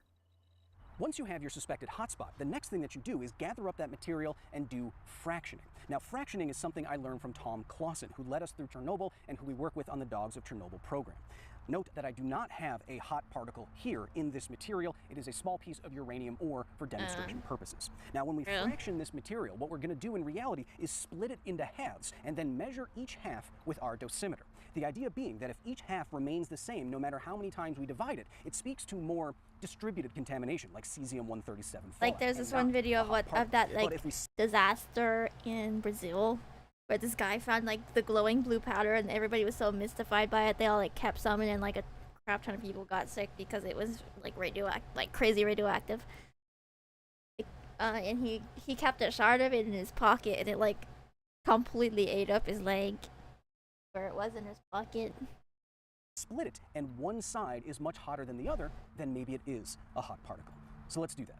Once you have your suspected hotspot, the next thing that you do is gather up that material and do fractioning. Now, fractioning is something I learned from Tom Clausen, who led us through Chernobyl and who we work with on the Dogs of Chernobyl program. Note that I do not have a hot particle here in this material. It is a small piece of uranium ore for demonstration purposes. Now, when we fraction this material, what we're going to do in reality is split it into halves and then measure each half with our dosimeter. The idea being that if each half remains the same, no matter how many times we divide it, it speaks to more distributed contamination, like cesium-137 fallout. Like there's and this one not video a of hot what of particle. that But like if we disaster in Brazil, where this guy found like the glowing blue powder, and everybody was so mystified by it, they all like kept some, and like a crap ton of people got sick because it was like crazy radioactive. And he kept a shard of it in his pocket, and it like completely ate up his leg where it was in his pocket. split it and one side is much hotter than the other, then maybe it is a hot particle. So let's do that.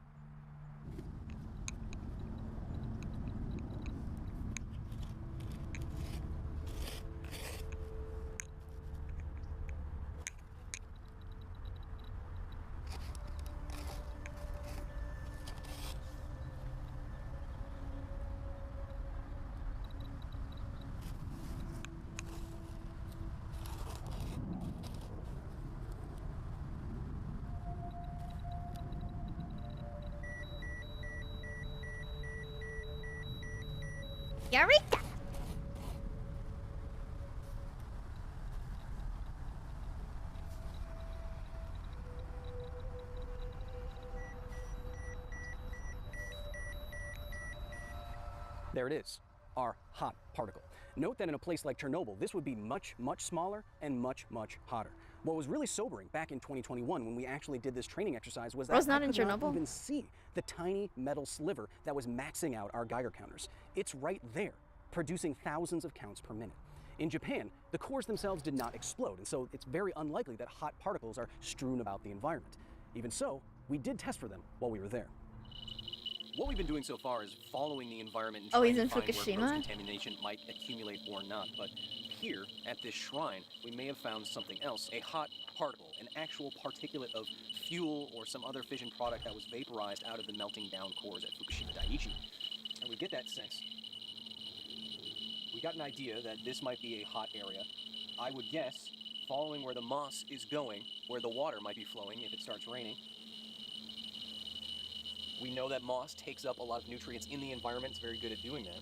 Eureka! There it is, our hot particle. Note that in a place like Chernobyl, this would be much, much smaller and much, much hotter. What was really sobering back in 2021 when we actually did this training exercise was that Bro's not I in could not Chernobyl? even see the tiny metal sliver that was maxing out our Geiger counters. It's right there, producing thousands of counts per minute. In Japan, the cores themselves did not explode, and so it's very unlikely that hot particles are strewn about the environment. Even so, we did test for them while we were there. What we've been doing so far is following the environment and Oh, trying he's to in find where Fukushima? gross contamination might accumulate or not. But here, at this shrine, we may have found something else. A hot particle, an actual particulate of fuel or some other fission product that was vaporized out of the melting down cores at Fukushima Daiichi. And we get that sense. We got an idea that this might be a hot area. I would guess, following where the moss is going, where the water might be flowing if it starts raining. We know that moss takes up a lot of nutrients in the environment. It's very good at doing that.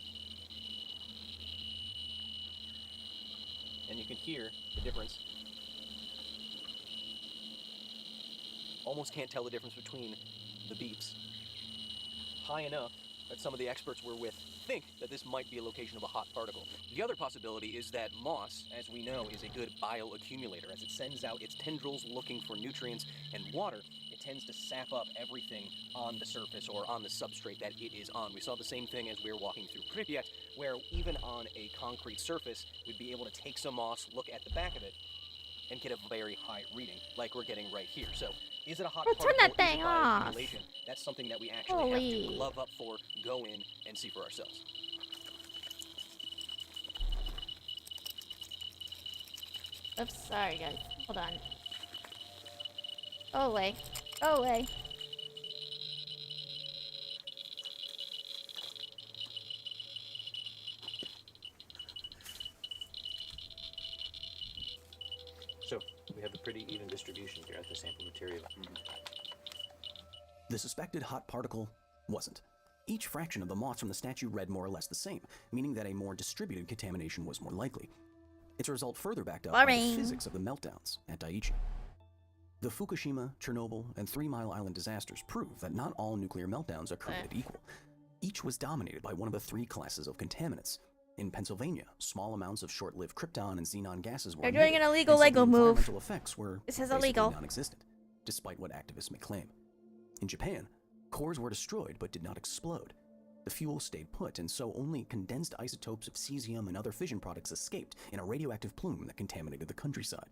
And you can hear the difference. Almost can't tell the difference between the beeps. High enough that some of the experts we're with think that this might be a location of a hot particle. The other possibility is that moss, as we know, is a good bioaccumulator. As it sends out its tendrils looking for nutrients and water, it tends to sap up everything on the surface or on the substrate that it is on. We saw the same thing as we were walking through Pripyat, where even on a concrete surface, we'd be able to take some moss, look at the back of it, and get a very high reading, like we're getting right here. So, is it a hot Bro, particle? turn that Is it thing off. bioaccumulation? That's something that we actually have to Holy. glove up for, go in, and see for ourselves. Oops, sorry guys. Hold on. Go away. Go away. So we have a pretty even distribution here of the sample material. The suspected hot particle wasn't. Each fraction of the moss from the statue read more or less the same, meaning that a more distributed contamination was more likely. Its result further backed up by the Boring. physics of the meltdowns at Daiichi. The Fukushima, Chernobyl, and 3 Mile Island disasters prove that not all nuclear meltdowns are created equal. Each was dominated by one of the 3 classes of contaminants. In Pennsylvania, small amounts of short-lived krypton and xenon gases were They're doing emitted, an illegal and so the Lego move. environmental effects were This is basically illegal. non-existent, despite what activists may claim. In Japan, cores were destroyed but did not explode. The fuel stayed put, and so only condensed isotopes of cesium and other fission products escaped in a radioactive plume that contaminated the countryside.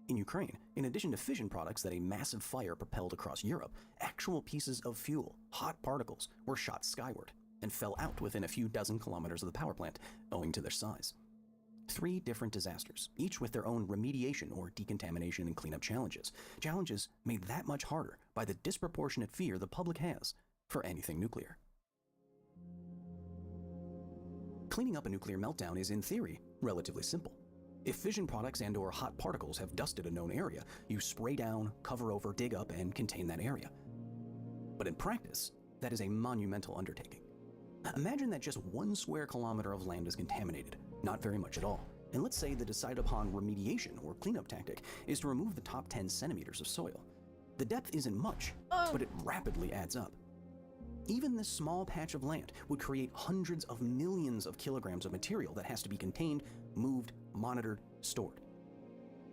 In Ukraine, in addition to fission products that a massive fire propelled across Europe, actual pieces of fuel, hot particles, were shot skyward and fell out within a few dozen kilometers of the power plant, owing to their size. 3 different disasters, each with their own remediation or decontamination and cleanup challenges. Challenges made that much harder by the disproportionate fear the public has for anything nuclear. Cleaning up a nuclear meltdown is, in theory, relatively simple. If fission products and/or hot particles have dusted a known area, you spray down, cover over, dig up, and contain that area. But in practice, that is a monumental undertaking. Imagine that just 1 square kilometer of land is contaminated, not very much at all. And let's say the decided upon remediation or cleanup tactic is to remove the top 10 centimeters of soil. The depth isn't much, but it rapidly adds up. Even this small patch of land would create hundreds of millions of kilograms of material that has to be contained, moved, monitored, stored.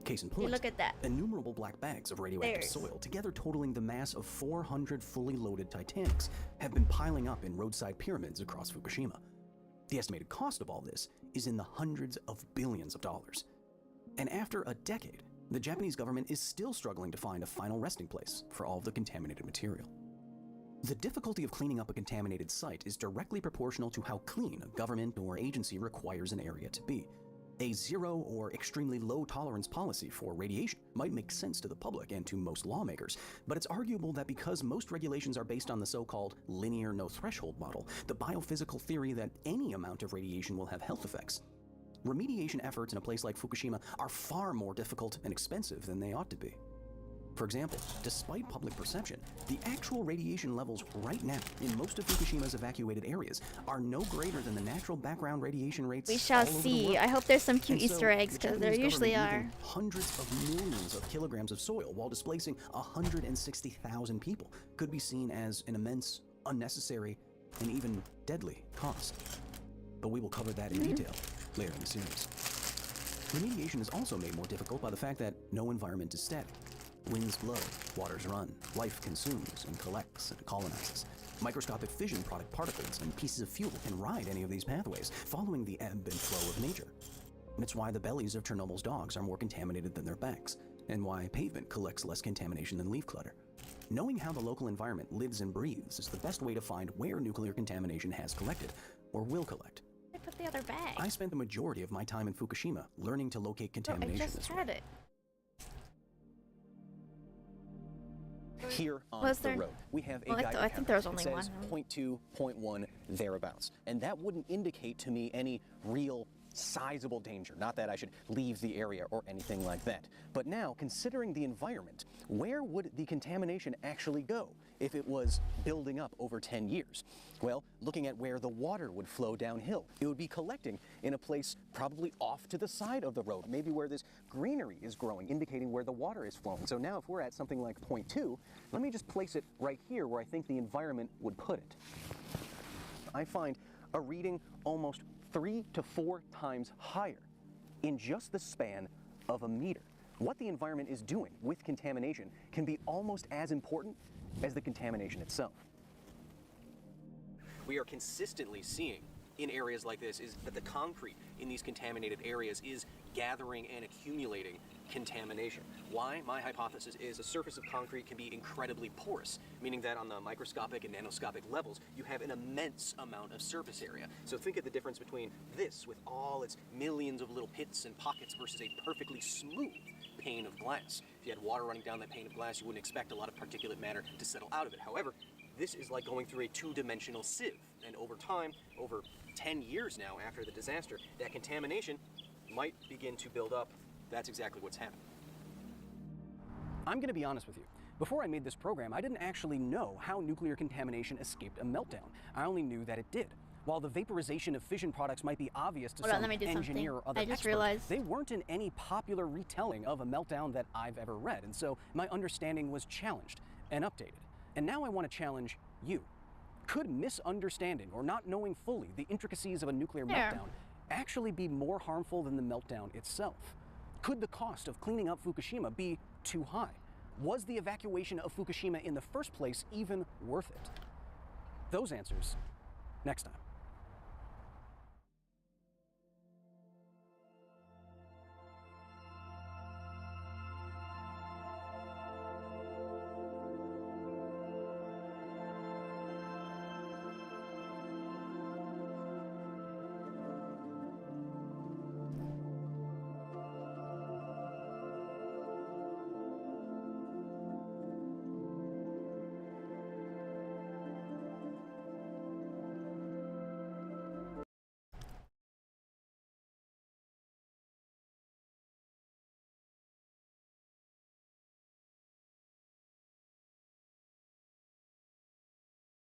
Case in Hey, point, look at that. innumerable black bags of radioactive There's- soil, together totaling the mass of 400 fully loaded Titanics, have been piling up in roadside pyramids across Fukushima. The estimated cost of all this is in the hundreds of billions of dollars. And after a decade, the Japanese government is still struggling to find a final resting place for all of the contaminated material. The difficulty of cleaning up a contaminated site is directly proportional to how clean a government or agency requires an area to be. A zero or extremely low tolerance policy for radiation might make sense to the public and to most lawmakers, but it's arguable that because most regulations are based on the so-called linear no threshold model, the biophysical theory that any amount of radiation will have health effects, remediation efforts in a place like Fukushima are far more difficult and expensive than they ought to be. For example, despite public perception, the actual radiation levels right now in most of Fukushima's evacuated areas are no greater than the natural background radiation rates We shall all over the see. world. I hope there's some cute And so, Easter eggs, the because there Japanese usually government are. moving hundreds of millions of kilograms of soil while displacing 160,000 people could be seen as an immense, unnecessary, and even deadly cost. But we will cover that in detail later in the series. Remediation is also made more difficult by the fact that no environment is static. Winds blow, waters run, life consumes and collects and colonizes. Microscopic fission product particles and pieces of fuel can ride any of these pathways, following the ebb and flow of nature. And it's why the bellies of Chernobyl's dogs are more contaminated than their backs, and why pavement collects less contamination than leaf clutter. Knowing how the local environment lives and breathes is the best way to find where nuclear contamination has collected, or will collect. I put the other bag. I spent the majority of my time in Fukushima learning to locate Bro, I contamination just this way. had it. Here on Was the there- road, we have a Well, I Geiger thought- I think counter. there was only It says one. 0.2, 0.1, thereabouts. And that wouldn't indicate to me any real sizable danger. Not that I should leave the area or anything like that. But now, considering the environment, where would the contamination actually go if it was building up over 10 years? Well, looking at where the water would flow downhill, it would be collecting in a place probably off to the side of the road, maybe where this greenery is growing, indicating where the water is flowing. So now if we're at something like 0.2, let me just place it right here where I think the environment would put it. I find a reading almost 3 to 4 times higher in just the span of a meter. What the environment is doing with contamination can be almost as important as the contamination itself. We are consistently seeing in areas like this is that the concrete in these contaminated areas is gathering and accumulating contamination. Why? My hypothesis is the surface of concrete can be incredibly porous, meaning that on the microscopic and nanoscopic levels, you have an immense amount of surface area. So think of the difference between this with all its millions of little pits and pockets versus a perfectly smooth pane of glass. If you had water running down that pane of glass, you wouldn't expect a lot of particulate matter to settle out of it. However, this is like going through a two-dimensional sieve, and over time, over 10 years now after the disaster, that contamination might begin to build up. That's exactly what's happening. I'm going to be honest with you. Before I made this program, I didn't actually know how nuclear contamination escaped a meltdown. I only knew that it did. While the vaporization of fission products might be obvious to Hold on, some let me do engineer something. or other I just expert, realized- they weren't in any popular retelling of a meltdown that I've ever read, and so my understanding was challenged and updated. And now I want to challenge you. Could misunderstanding or not knowing fully the intricacies of a nuclear There. meltdown actually be more harmful than the meltdown itself? Could the cost of cleaning up Fukushima be too high? Was the evacuation of Fukushima in the first place even worth it? Those answers next time.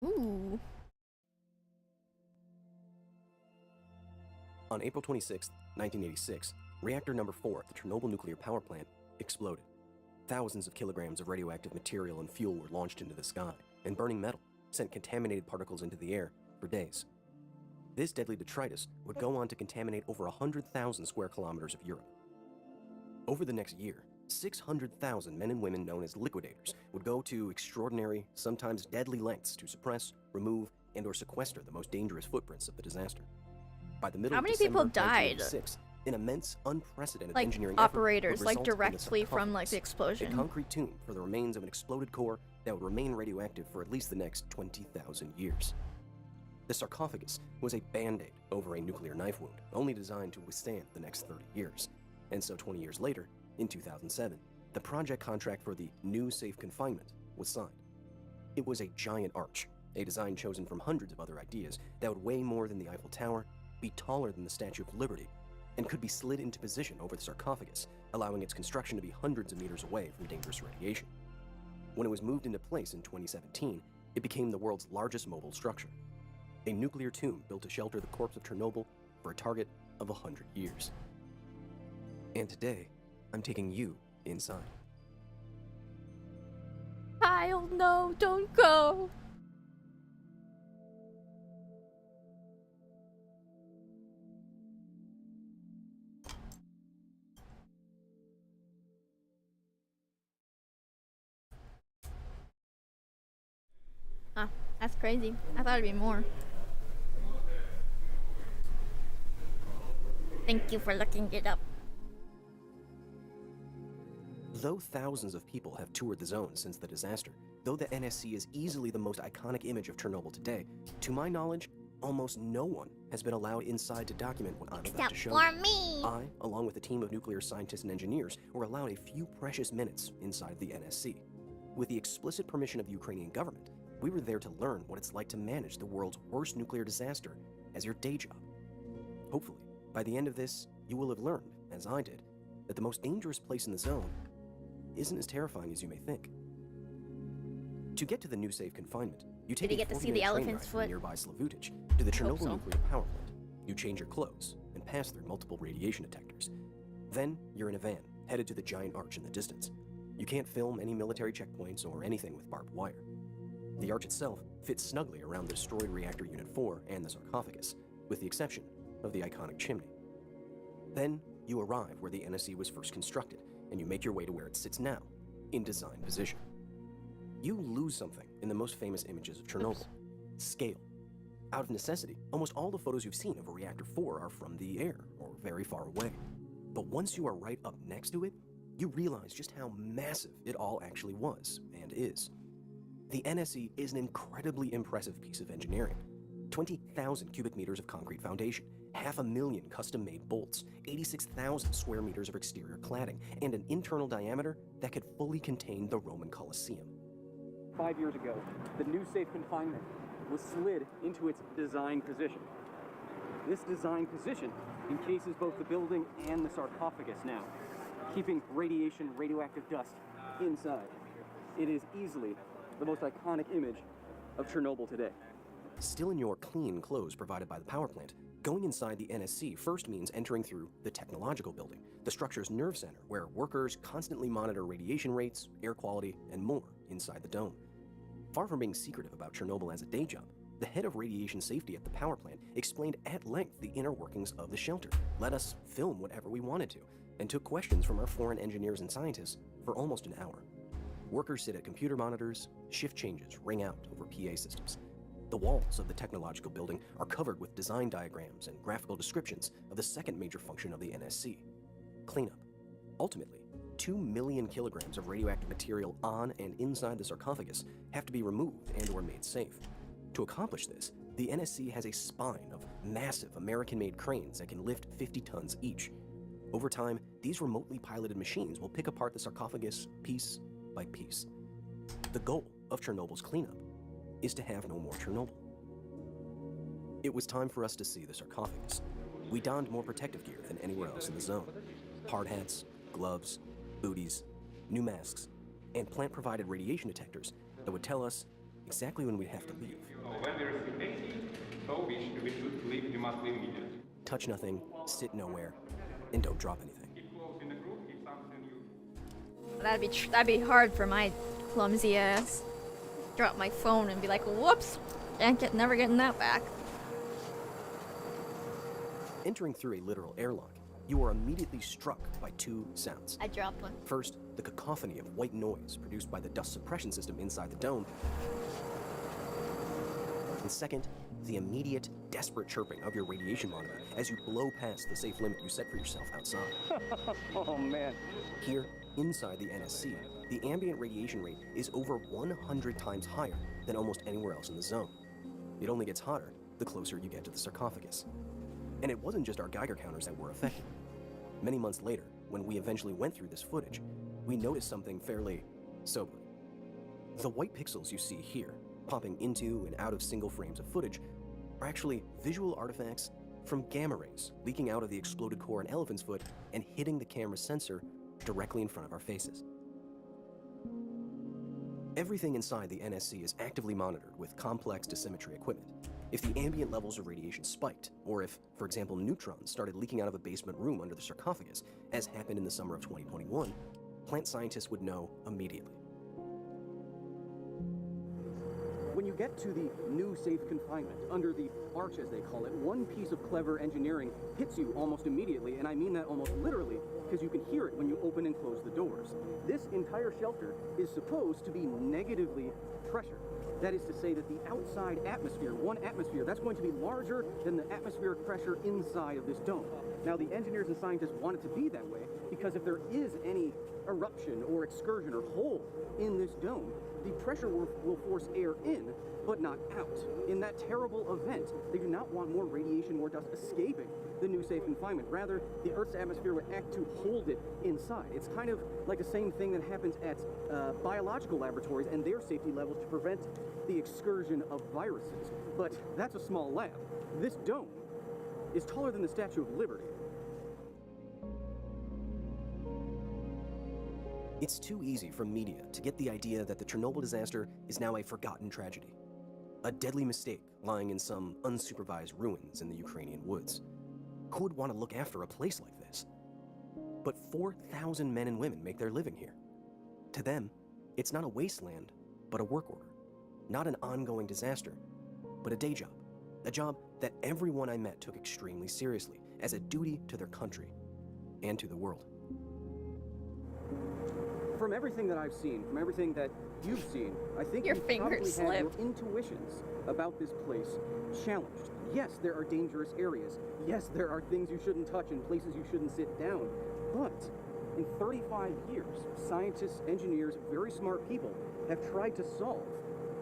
Ooh. On April 26, 1986, reactor number 4 at the Chernobyl nuclear power plant exploded. Thousands of kilograms of radioactive material and fuel were launched into the sky, and burning metal sent contaminated particles into the air for days. This deadly detritus would go on to contaminate over 100,000 square kilometers of Europe. Over the next year, 600,000 men and women known as liquidators would go to extraordinary, sometimes deadly lengths to suppress, remove, and/or sequester the most dangerous footprints of the disaster. By the middle How of many December people died? 1986, an immense, unprecedented Like engineering operators, effort like would result in a directly from like the sarcophagus, explosion. a concrete tomb for the remains of an exploded core that would remain radioactive for at least the next 20,000 years. The sarcophagus was a band-aid over a nuclear knife wound, only designed to withstand the next 30 years. And so 20 years later, in 2007, the project contract for the new safe confinement was signed. It was a giant arch, a design chosen from hundreds of other ideas that would weigh more than the Eiffel Tower, be taller than the Statue of Liberty, and could be slid into position over the sarcophagus, allowing its construction to be hundreds of meters away from dangerous radiation. When it was moved into place in 2017, it became the world's largest mobile structure, a nuclear tomb built to shelter the corpse of Chernobyl for a target of 100 years. And today, I'm taking you inside. Kyle, no, don't go. Ah, that's crazy. I thought it'd be more. Thank you for looking it up. Though thousands of people have toured the zone since the disaster, though the NSC is easily the most iconic image of Chernobyl today, to my knowledge, almost no one has been allowed inside to document what I'm about Except to show for you. me. I, along with a team of nuclear scientists and engineers, were allowed a few precious minutes inside the NSC. With the explicit permission of the Ukrainian government, we were there to learn what it's like to manage the world's worst nuclear disaster as your day job. Hopefully, by the end of this, you will have learned, as I did, that the most dangerous place in the zone isn't as terrifying as you may think. To get to the new safe confinement, you take you a get to see 40-minute the train elephant's ride from foot? nearby Slavutic to the Chernobyl so. nuclear power plant. You change your clothes and pass through multiple radiation detectors. Then you're in a van, headed to the giant arch in the distance. You can't film any military checkpoints or anything with barbed wire. The arch itself fits snugly around the destroyed Reactor Unit 4 and the sarcophagus, with the exception of the iconic chimney. Then you arrive where the NSC was first constructed, and you make your way to where it sits now, in design position. You lose something in the most famous images of Chernobyl: scale. Out of necessity, almost all the photos you've seen of a Reactor 4 are from the air, or very far away. But once you are right up next to it, you realize just how massive it all actually was, and is. The NSC is an incredibly impressive piece of engineering. 20,000 cubic meters of concrete foundation, 500,000 custom-made bolts, 86,000 square meters of exterior cladding, and an internal diameter that could fully contain the Roman Colosseum. 5 years ago, the new safe confinement was slid into its design position. This design position encases both the building and the sarcophagus now, keeping radioactive dust inside. It is easily the most iconic image of Chernobyl today. Still in your clean clothes provided by the power plant, going inside the NSC first means entering through the technological building, the structure's nerve center, where workers constantly monitor radiation rates, air quality, and more inside the dome. Far from being secretive about Chernobyl as a day job, the head of radiation safety at the power plant explained at length the inner workings of the shelter, let us film whatever we wanted to, and took questions from our foreign engineers and scientists for almost an hour. Workers sit at computer monitors, shift changes ring out over PA systems. The walls of the technological building are covered with design diagrams and graphical descriptions of the second major function of the NSC: cleanup. Ultimately, 2 million kilograms of radioactive material on and inside the sarcophagus have to be removed and/or made safe. To accomplish this, the NSC has a spine of massive American-made cranes that can lift 50 tons each. Over time, these remotely piloted machines will pick apart the sarcophagus piece by piece. The goal of Chernobyl's cleanup is to have no more Chernobyl. It was time for us to see the sarcophagus. We donned more protective gear than anywhere else in the zone: hard hats, gloves, booties, new masks, and plant-provided radiation detectors that would tell us exactly when we'd have to leave. When we receive 80, so we should leave, we must leave immediately. Touch nothing, sit nowhere, and don't drop anything. Keep close in the group, if something you... That'd be hard for my clumsy ass. Drop my phone and be like, whoops, never getting that back. Entering through a literal airlock, you are immediately struck by two sounds. I dropped one. First, the cacophony of white noise produced by the dust suppression system inside the dome. And second, the immediate, desperate chirping of your radiation monitor as you blow past the safe limit you set for yourself outside. Oh man. Here, inside the NSC, the ambient radiation rate is over 100 times higher than almost anywhere else in the zone. It only gets hotter the closer you get to the sarcophagus. And it wasn't just our Geiger counters that were affected. Many months later, when we eventually went through this footage, we noticed something fairly sobering. The white pixels you see here, popping into and out of single frames of footage, are actually visual artifacts from gamma rays leaking out of the exploded core in elephant's foot and hitting the camera's sensor directly in front of our faces. Everything inside the NSC is actively monitored with complex dosimetry equipment. If the ambient levels of radiation spiked, or if, for example, neutrons started leaking out of a basement room under the sarcophagus, as happened in the summer of 2021, plant scientists would know immediately. When you get to the new safe confinement, under the arch as they call it, one piece of clever engineering hits you almost immediately, and I mean that almost literally, because you can hear it when you open and close the doors. This entire shelter is supposed to be negatively pressured. That is to say that the outside atmosphere, one atmosphere, that's going to be larger than the atmospheric pressure inside of this dome. Now, the engineers and scientists want it to be that way because if there is any eruption or excursion or hole in this dome, the pressure will force air in, but not out. In that terrible event, they do not want more radiation, more dust escaping the new safe confinement. Rather, the Earth's atmosphere would act to hold it inside. It's kind of like the same thing that happens at biological laboratories and their safety levels to prevent the excursion of viruses. But that's a small lab. This dome is taller than the Statue of Liberty. It's too easy for media to get the idea that the Chernobyl disaster is now a forgotten tragedy, a deadly mistake lying in some unsupervised ruins in the Ukrainian woods. Who would want to look after a place like this? But 4,000 men and women make their living here. To them, it's not a wasteland, but a work order. Not an ongoing disaster, but a day job. A job that everyone I met took extremely seriously as a duty to their country and to the world. From everything that I've seen, from everything that you've seen, I think Your you finger probably had your slipped. intuitions about this place challenged. Yes, there are dangerous areas. Yes, there are things you shouldn't touch and places you shouldn't sit down. But in 35 years, scientists, engineers, very smart people have tried to solve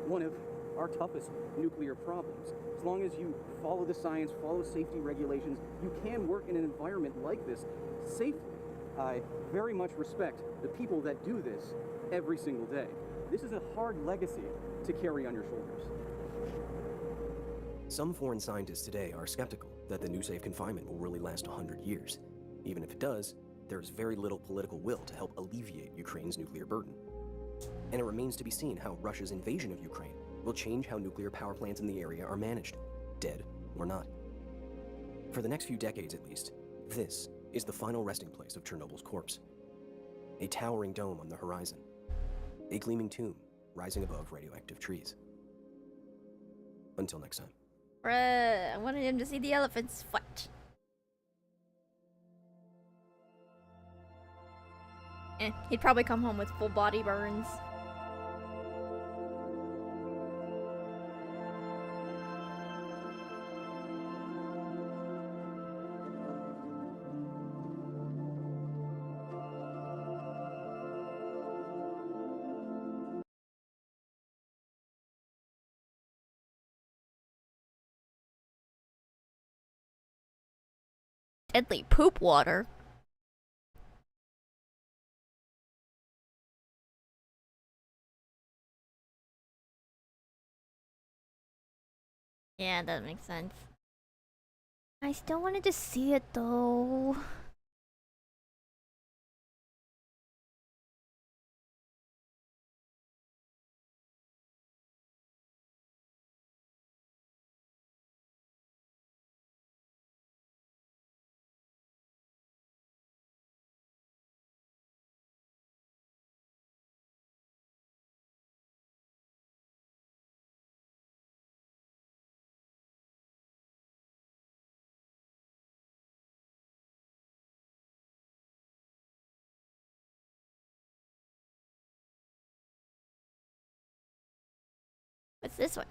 one of our toughest nuclear problems. As long as you follow the science, follow safety regulations, you can work in an environment like this safely. I very much respect the people that do this every single day. This is a hard legacy to carry on your shoulders. Some foreign scientists today are skeptical that the new safe confinement will really last 100 years. Even if it does, there's very little political will to help alleviate Ukraine's nuclear burden. And it remains to be seen how Russia's invasion of Ukraine will change how nuclear power plants in the area are managed, dead or not. For the next few decades at least, this is the final resting place of Chernobyl's corpse. A towering dome on the horizon, a gleaming tomb rising above radioactive trees. Until next time. Bruh, I wanted him to see the elephants fight. He'd probably come home with full body burns. Deadly poop water. Yeah, that makes sense. I still wanted to see it though. What's this one?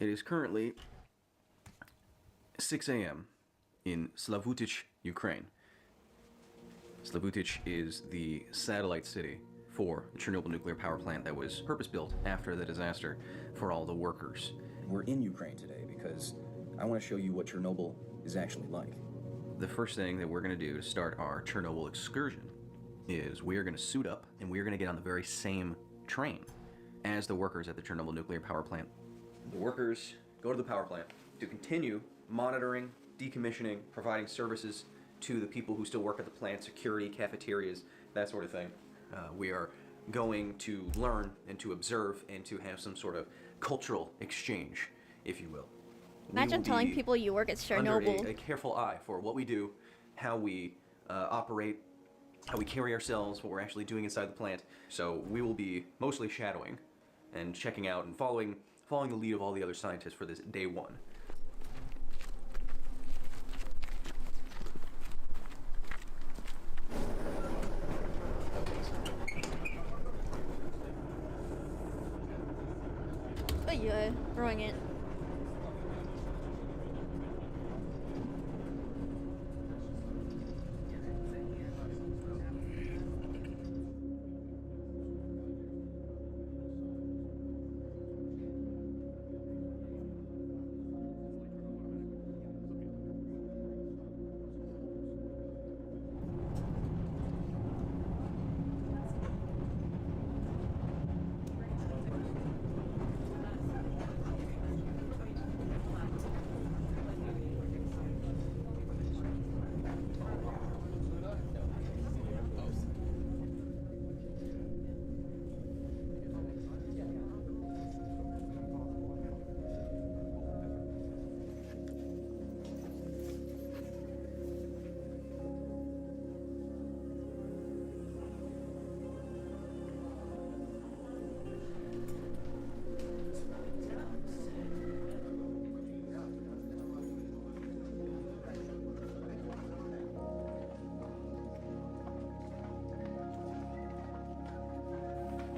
It is currently 6 a.m. in Slavutich, Ukraine. Slavutich is the satellite city for the Chernobyl nuclear power plant that was purpose-built after the disaster for all the workers. We're in Ukraine today because I want to show you what Chernobyl is actually like. The first thing that we're going to do to start our Chernobyl excursion is we are going to suit up and we are going to get on the very same train as the workers at the Chernobyl nuclear power plant. The workers go to the power plant to continue monitoring, decommissioning, providing services to the people who still work at the plant, security, cafeterias, that sort of thing. We are going to learn and to observe and to have some sort of cultural exchange, if you will. Imagine telling people you work at Chernobyl. Under a careful eye for what we do, how we operate, how we carry ourselves, what we're actually doing inside the plant. So we will be mostly shadowing and checking out and following the lead of all the other scientists for this day one. Oh yeah, throwing it.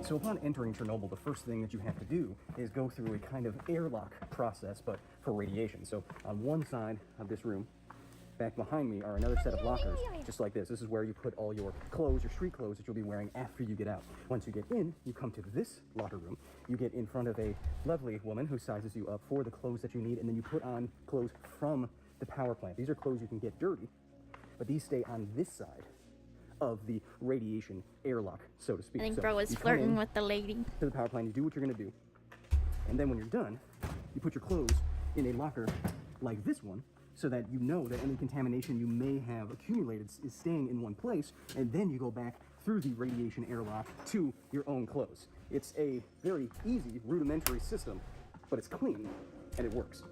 So upon entering Chernobyl, the first thing that you have to do is go through a kind of airlock process, but for radiation. So on one side of this room, back behind me, are another set of lockers, just like this. This is where you put all your clothes, your street clothes that you'll be wearing after you get out. Once you get in, you come to this locker room. You get in front of a lovely woman who sizes you up for the clothes that you need, and then you put on clothes from the power plant. These are clothes you can get dirty, but these stay on this side of the radiation airlock, so to speak. I think So bro was you come flirting in with the lady. to the power plant, you do what you're gonna do, and then when you're done, you put your clothes in a locker like this one, so that you know that any contamination you may have accumulated is staying in one place, and then you go back through the radiation airlock to your own clothes. It's a very easy, rudimentary system, but it's clean, and it works.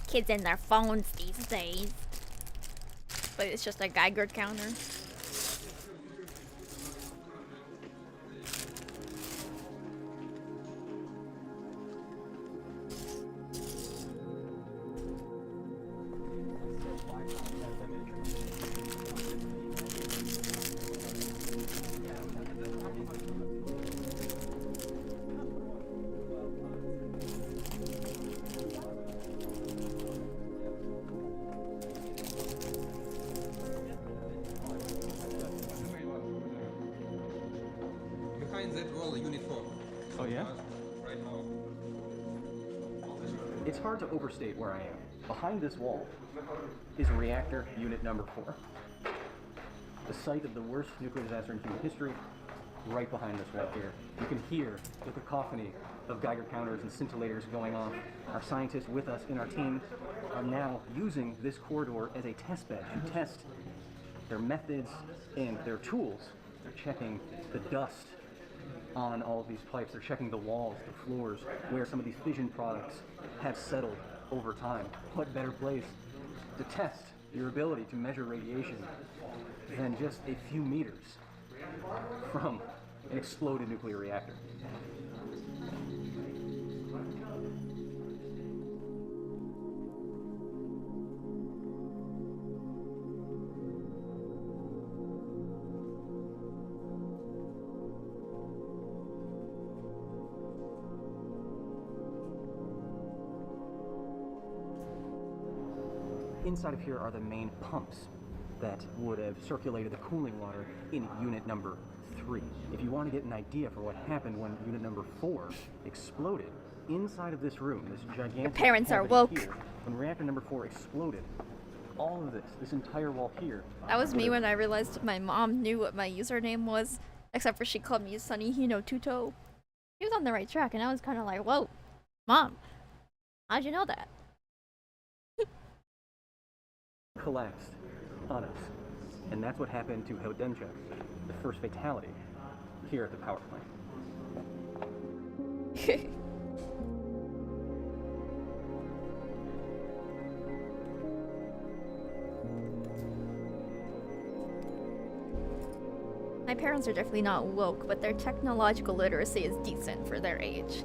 Kids in their phones these days. But it's just a Geiger counter. Behind that wall, Unit 4. Oh yeah? Right now. It's hard to overstate where I am. Behind this wall is reactor unit number 4. The site of the worst nuclear disaster in human history, right behind this wall here. You can hear the cacophony of Geiger counters and scintillators going off. Our scientists with us in our team are now using this corridor as a test bed to test their methods and their tools. They're checking the dust on all of these pipes. They're checking the walls, the floors, where some of these fission products have settled over time. What better place to test your ability to measure radiation than just a few meters from an exploded nuclear reactor? Inside of here are the main pumps that would have circulated the cooling water in unit number 3. If you want to get an idea for what happened when unit number 4 exploded, inside of this room, this gigantic Your parents are cavity woke. here, when reactor number 4 exploded, all of this entire wall here. That was me would when I realized my mom knew what my username was, except for she called me Sunny Hino Tuto. He was on the right track, and I was kind of like, whoa, Mom, how'd you know that? collapsed on us. And that's what happened to Hodenja, the first fatality here at the power plant. My parents are definitely not woke, but their technological literacy is decent for their age.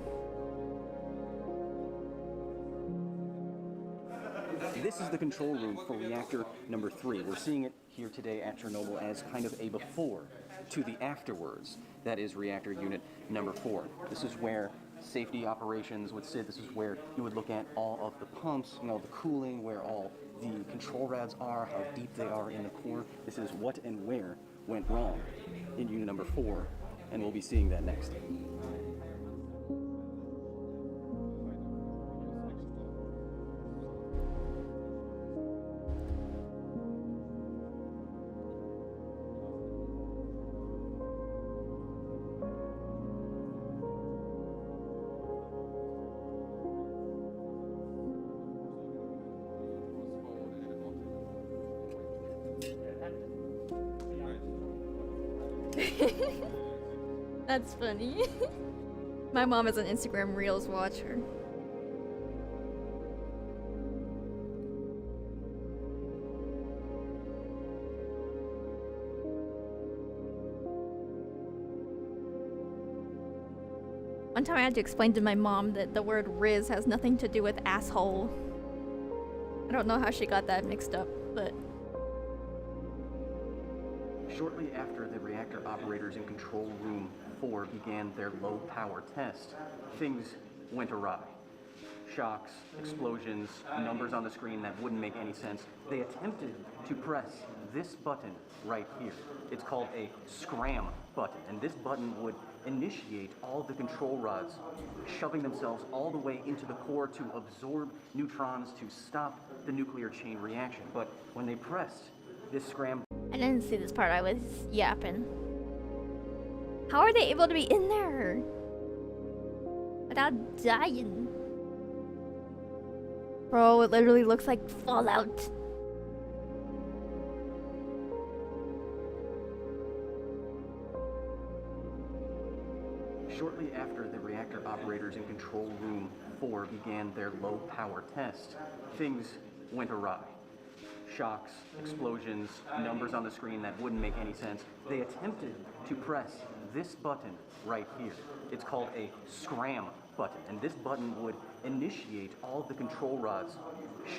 This is the control room for reactor number 3. We're seeing it here today at Chernobyl as kind of a before to the afterwards. That is reactor unit number 4. This is where safety operations would sit. This is where you would look at all of the pumps, the cooling, where all the control rods are, how deep they are in the core. This is what and where went wrong in unit number 4, and we'll be seeing that next. That's funny. My mom is an Instagram Reels watcher. One time I had to explain to my mom that the word Riz has nothing to do with asshole. I don't know how she got that mixed up, but... Shortly after the reactor operators in control room 4 began their low power test, things went awry. Shocks, explosions, numbers on the screen that wouldn't make any sense. They attempted to press this button right here. It's called a scram button, and this button would initiate all the control rods shoving themselves all the way into the core to absorb neutrons to stop the nuclear chain reaction. But when they pressed this scram, I didn't see this part, I was yapping. How are they able to be in there without dying? Bro, it literally looks like Fallout. shortly after the reactor operators in control room 4 began their low power test, things went awry. Shocks, explosions, numbers on the screen that wouldn't make any sense. They attempted to press this button right here. It's called a scram button, and this button would initiate all of the control rods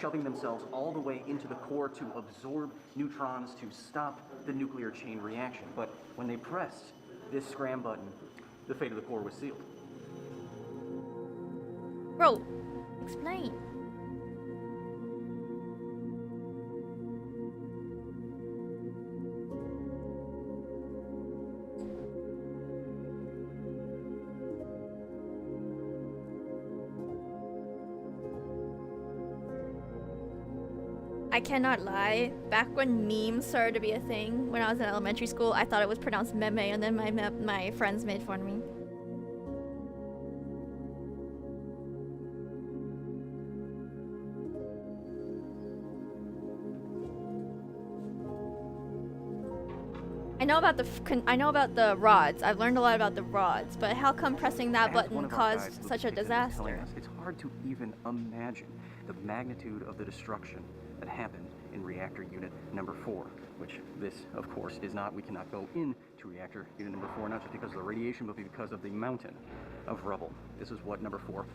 shoving themselves all the way into the core to absorb neutrons to stop the nuclear chain reaction. But when they pressed this scram button, the fate of the core was sealed. Bro, explain. I cannot lie. Back when memes started to be a thing, when I was in elementary school, I thought it was pronounced meme, and then my friends made fun of me. I know about the rods. I've learned a lot about the rods, but how come pressing that button caused such a disaster? It's hard to even imagine the magnitude of the destruction that happened in reactor unit number 4, which this, of course, is not. We cannot go into reactor unit number 4, not just because of the radiation, but because of the mountain of rubble. This is what number 4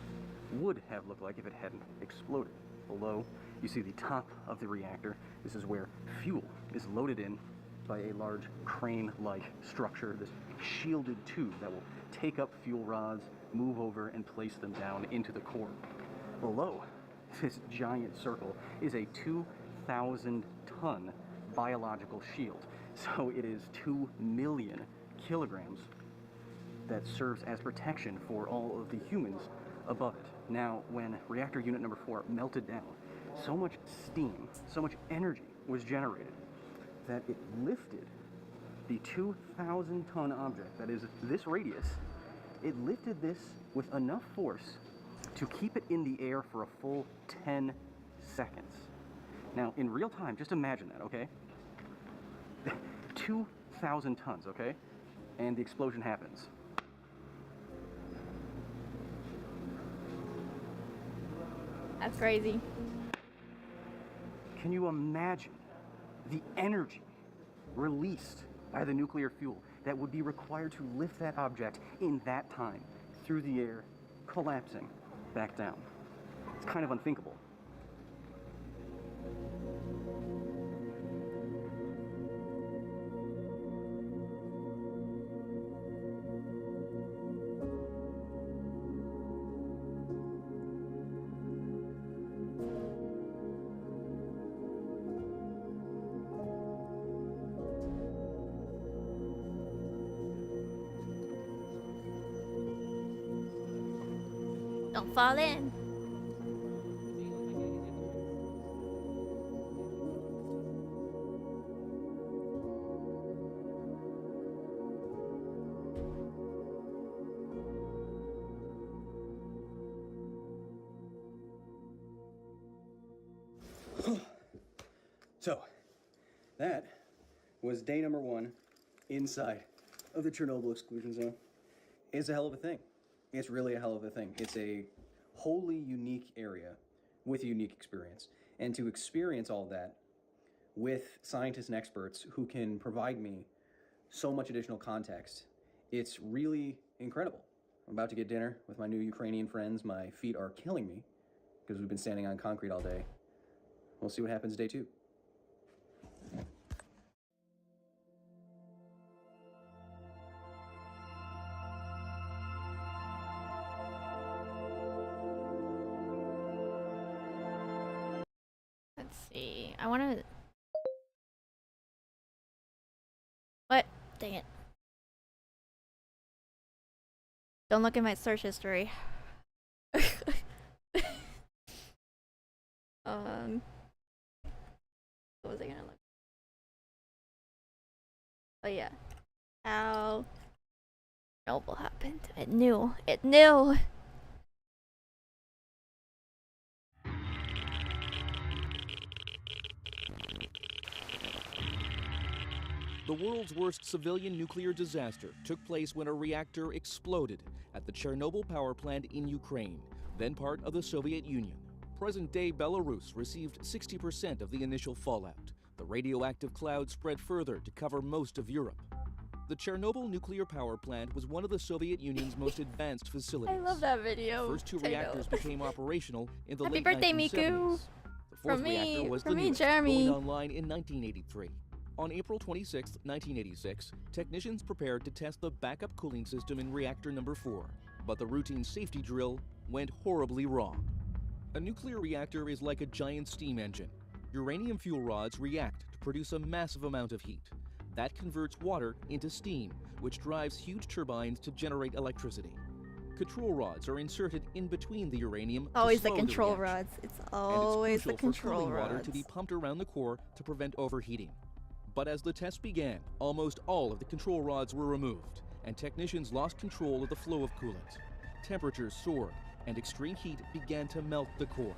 would have looked like if it hadn't exploded. Below, you see the top of the reactor. This is where fuel is loaded in by a large crane-like structure, this shielded tube that will take up fuel rods, move over, and place them down into the core. Below this giant circle is a 2 2,000-ton biological shield. So it is 2 million kilograms that serves as protection for all of the humans above it. Now, when reactor unit number 4 melted down, so much steam, so much energy was generated that it lifted the 2,000-ton object, that is this radius, it lifted this with enough force to keep it in the air for a full 10 seconds. Now, in real time, just imagine that, okay? 2,000 tons, okay? And the explosion happens. That's crazy. Can you imagine the energy released by the nuclear fuel that would be required to lift that object in that time through the air, collapsing back down? It's kind of unthinkable. Don't fall in. So, that was day number 1 inside of the Chernobyl exclusion zone. It's a hell of a thing. It's really a hell of a thing. It's a wholly unique area with a unique experience. And to experience all that with scientists and experts who can provide me so much additional context, it's really incredible. I'm about to get dinner with my new Ukrainian friends. My feet are killing me because we've been standing on concrete all day. We'll see what happens day 2. Let's see. I want to. What? Dang it. Don't look at my search history. What was I gonna look? Oh yeah. How Chernobyl happened. It knew. It knew. The world's worst civilian nuclear disaster took place when a reactor exploded at the Chernobyl power plant in Ukraine, then part of the Soviet Union. Present-day Belarus received 60% of the initial fallout. The radioactive cloud spread further to cover most of Europe. The Chernobyl nuclear power plant was one of the Soviet Union's most advanced facilities. I love that video. The first 2 reactors became operational in the Happy late birthday, 1970s. Miku. The 4th reactor was the newest, Jeremy. going online in 1983. On April 26, 1986, technicians prepared to test the backup cooling system in reactor number 4, but the routine safety drill went horribly wrong. A nuclear reactor is like a giant steam engine. Uranium fuel rods react to produce a massive amount of heat. That converts water into steam, which drives huge turbines to generate electricity. Control rods are inserted in between the uranium Always to the slow control reaction. rods. It's And always it's the crucial for control cooling water rods. to be pumped around the core to prevent overheating. But as the test began, almost all of the control rods were removed, and technicians lost control of the flow of coolant. Temperatures soared, and extreme heat began to melt the core.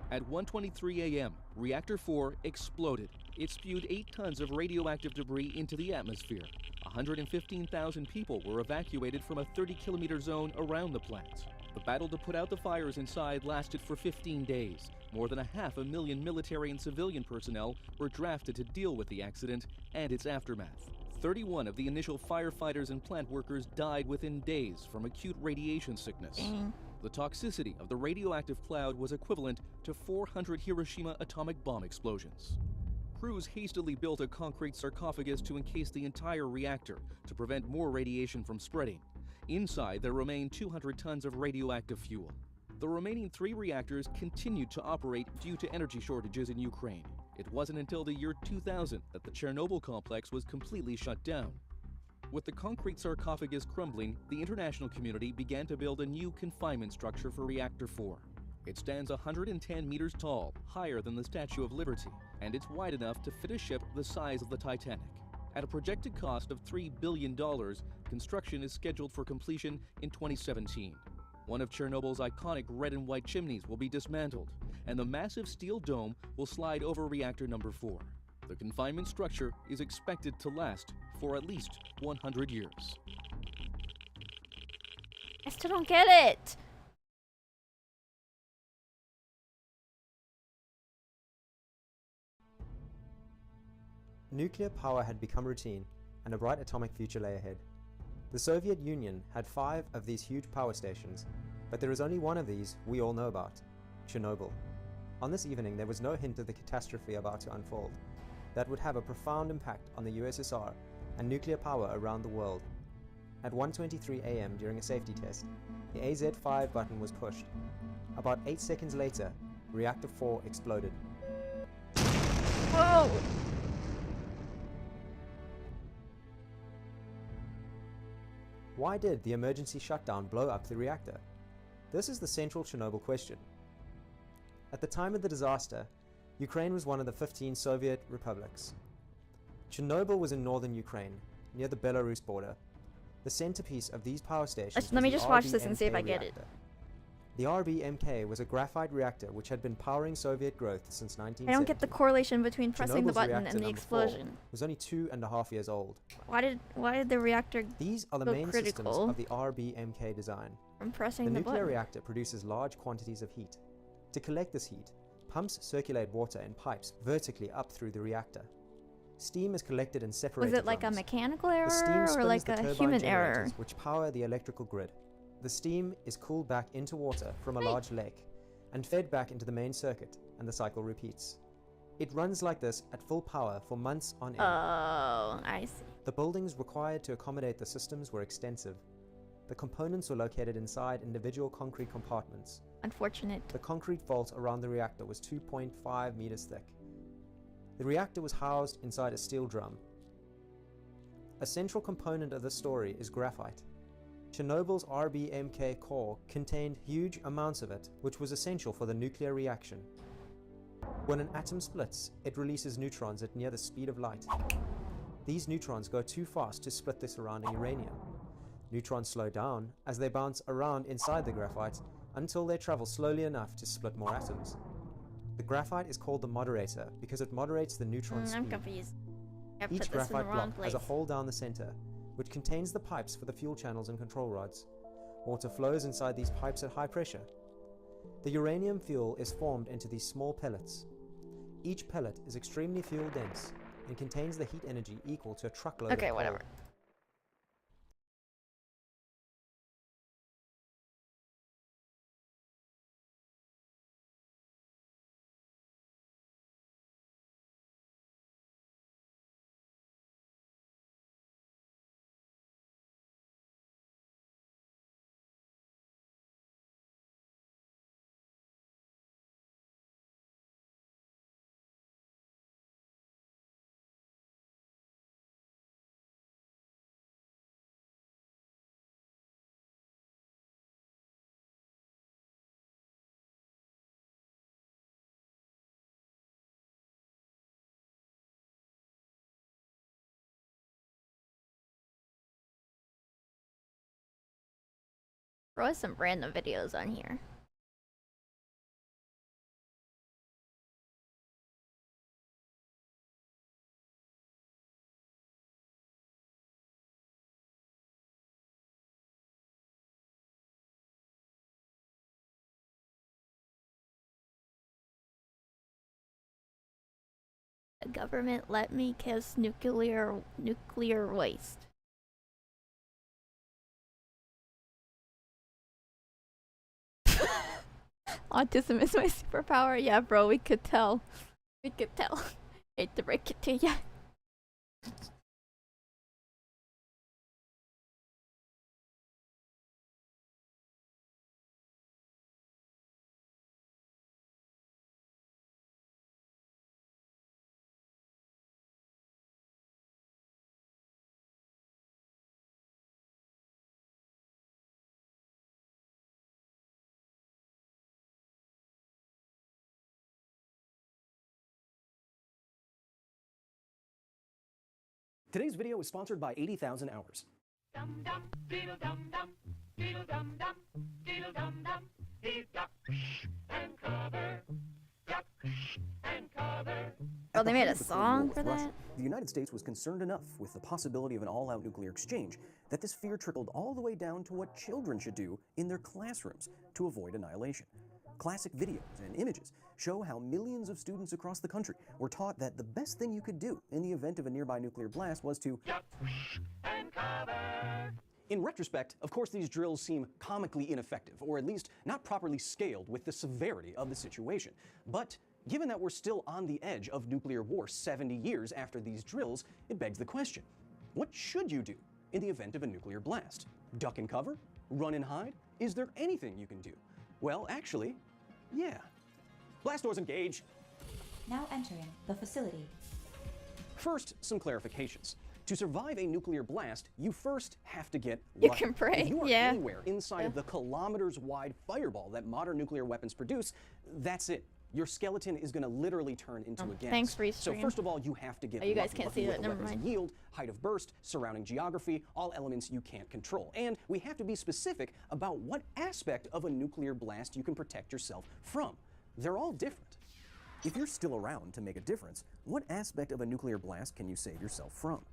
At 1:23 a.m., Reactor 4 exploded. It spewed 8 tons of radioactive debris into the atmosphere. 115,000 people were evacuated from a 30-kilometer zone around the plant. The battle to put out the fires inside lasted for 15 days. More than 500,000 military and civilian personnel were drafted to deal with the accident and its aftermath. 31 of the initial firefighters and plant workers died within days from acute radiation sickness. The toxicity of the radioactive cloud was equivalent to 400 Hiroshima atomic bomb explosions. Crews hastily built a concrete sarcophagus to encase the entire reactor to prevent more radiation from spreading. Inside, there remained 200 tons of radioactive fuel. The remaining 3 reactors continued to operate due to energy shortages in Ukraine. It wasn't until the year 2000 that the Chernobyl complex was completely shut down. With the concrete sarcophagus crumbling, the international community began to build a new confinement structure for Reactor 4. It stands 110 meters tall, higher than the Statue of Liberty, and it's wide enough to fit a ship the size of the Titanic. At a projected cost of $3 billion, construction is scheduled for completion in 2017. One of Chernobyl's iconic red and white chimneys will be dismantled, and the massive steel dome will slide over reactor number 4. The confinement structure is expected to last for at least 100 years. I still don't get it. Nuclear power had become routine, and a bright atomic future lay ahead. The Soviet Union had 5 of these huge power stations, but there is only one of these we all know about, Chernobyl. On this evening, there was no hint of the catastrophe about to unfold that would have a profound impact on the USSR and nuclear power around the world. At 1:23 a.m. during a safety test, the AZ-5 button was pushed. About 8 seconds later, Reactor 4 exploded. Whoa! Why did the emergency shutdown blow up the reactor? This is the central Chernobyl question. At the time of the disaster, Ukraine was one of the 15 Soviet republics. Chernobyl was in northern Ukraine, near the Belarus border. The centerpiece of these power stations Let me was the just watch this and see if RBMK I get it. reactor. The RBMK was a graphite reactor which had been powering Soviet growth since 1970. I don't get the correlation between pressing the Chernobyl's button reactor and the number 4 explosion. was only 2.5 years old. Why did the reactor These are the go main systems critical of the RBMK design. from pressing The the nuclear button? reactor produces large quantities of heat. To collect this heat, pumps circulate water in pipes vertically up through the reactor. Steam is collected in separator Was it like a drums. mechanical The steam error or spins like the a turbine human error? generators which power the electrical grid. The steam is cooled back into water from a large lake and fed back into the main circuit, and the cycle repeats. It runs like this at full power for months on end. Oh, I see. The buildings required to accommodate the systems were extensive. The components were located inside individual concrete compartments. Unfortunate. The concrete vault around the reactor was 2.5 meters thick. The reactor was housed inside a steel drum. A central component of this story is graphite. Chernobyl's RBMK core contained huge amounts of it, which was essential for the nuclear reaction. When an atom splits, it releases neutrons at near the speed of light. These neutrons go too fast to split the surrounding uranium. Neutrons slow down as they bounce around inside the graphite until they travel slowly enough to split more atoms. The graphite is called the moderator because it moderates the neutron speed. I'm confused. I put Each this in the graphite wrong block place. has a hole down the center, which contains the pipes for the fuel channels and control rods. Water flows inside these pipes at high pressure. The uranium fuel is formed into these small pellets. Each pellet is extremely fuel dense and contains the heat energy equal to a truckload of Okay, coal. whatever. Throw some random videos on here. The government let me kiss nuclear waste. Autism is my superpower. Yeah, bro, we could tell. We could tell. Hate to break it to ya. Today's video is sponsored by 80,000 Hours. Oh, they made a At the height of the Cold War song with for Russia, that? the United States was concerned enough with the possibility of an all-out nuclear exchange that this fear trickled all the way down to what children should do in their classrooms to avoid annihilation. Classic videos and images show how millions of students across the country were taught that the best thing you could do in the event of a nearby nuclear blast was to In retrospect, of course, these drills seem comically ineffective, or at least not properly scaled with the severity of the situation. But given that we're still on the edge of nuclear war 70 years after these drills, it begs the question, what should you do in the event of a nuclear blast? Duck and cover? Run and hide? Is there anything you can do? Well, actually, yeah. Blast doors engage. Now entering the facility. First, some clarifications. To survive a nuclear blast, you first have to get You lucky. can pray, If you are yeah. anywhere inside of the kilometers-wide fireball that modern nuclear weapons produce, that's it. Your skeleton is going to literally turn into a gas. Thanks, Restream. So first of all, you have to get Oh, you guys lucky. can't Lucky see with that, the never weapon's mind. yield, height of burst, surrounding geography, all elements you can't control. And we have to be specific about what aspect of a nuclear blast you can protect yourself from. They're all different. If you're still around to make a difference, what aspect of a nuclear blast can you save yourself from?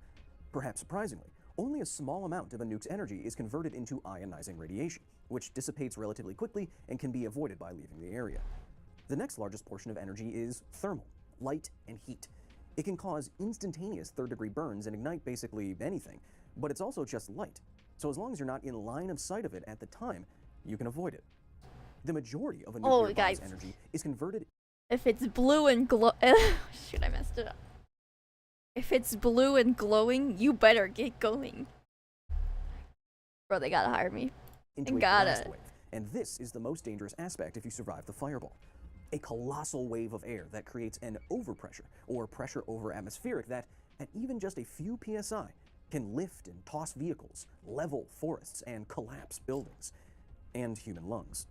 Perhaps surprisingly, only a small amount of a nuke's energy is converted into ionizing radiation, which dissipates relatively quickly and can be avoided by leaving the area. The next largest portion of energy is thermal, light and heat. It can cause instantaneous third-degree burns and ignite basically anything, but it's also just light. So as long as you're not in line of sight of it at the time, you can avoid it. The majority of a nuclear bomb's energy is converted. If it's blue and shoot, I messed it up. If it's blue and glowing, you better get going. Bro, they gotta hire me. Into a blast wave. And this is the most dangerous aspect if you survive the fireball. A colossal wave of air that creates an overpressure, or pressure over atmospheric, that at even just a few psi can lift and toss vehicles, level forests, and collapse buildings. And human lungs.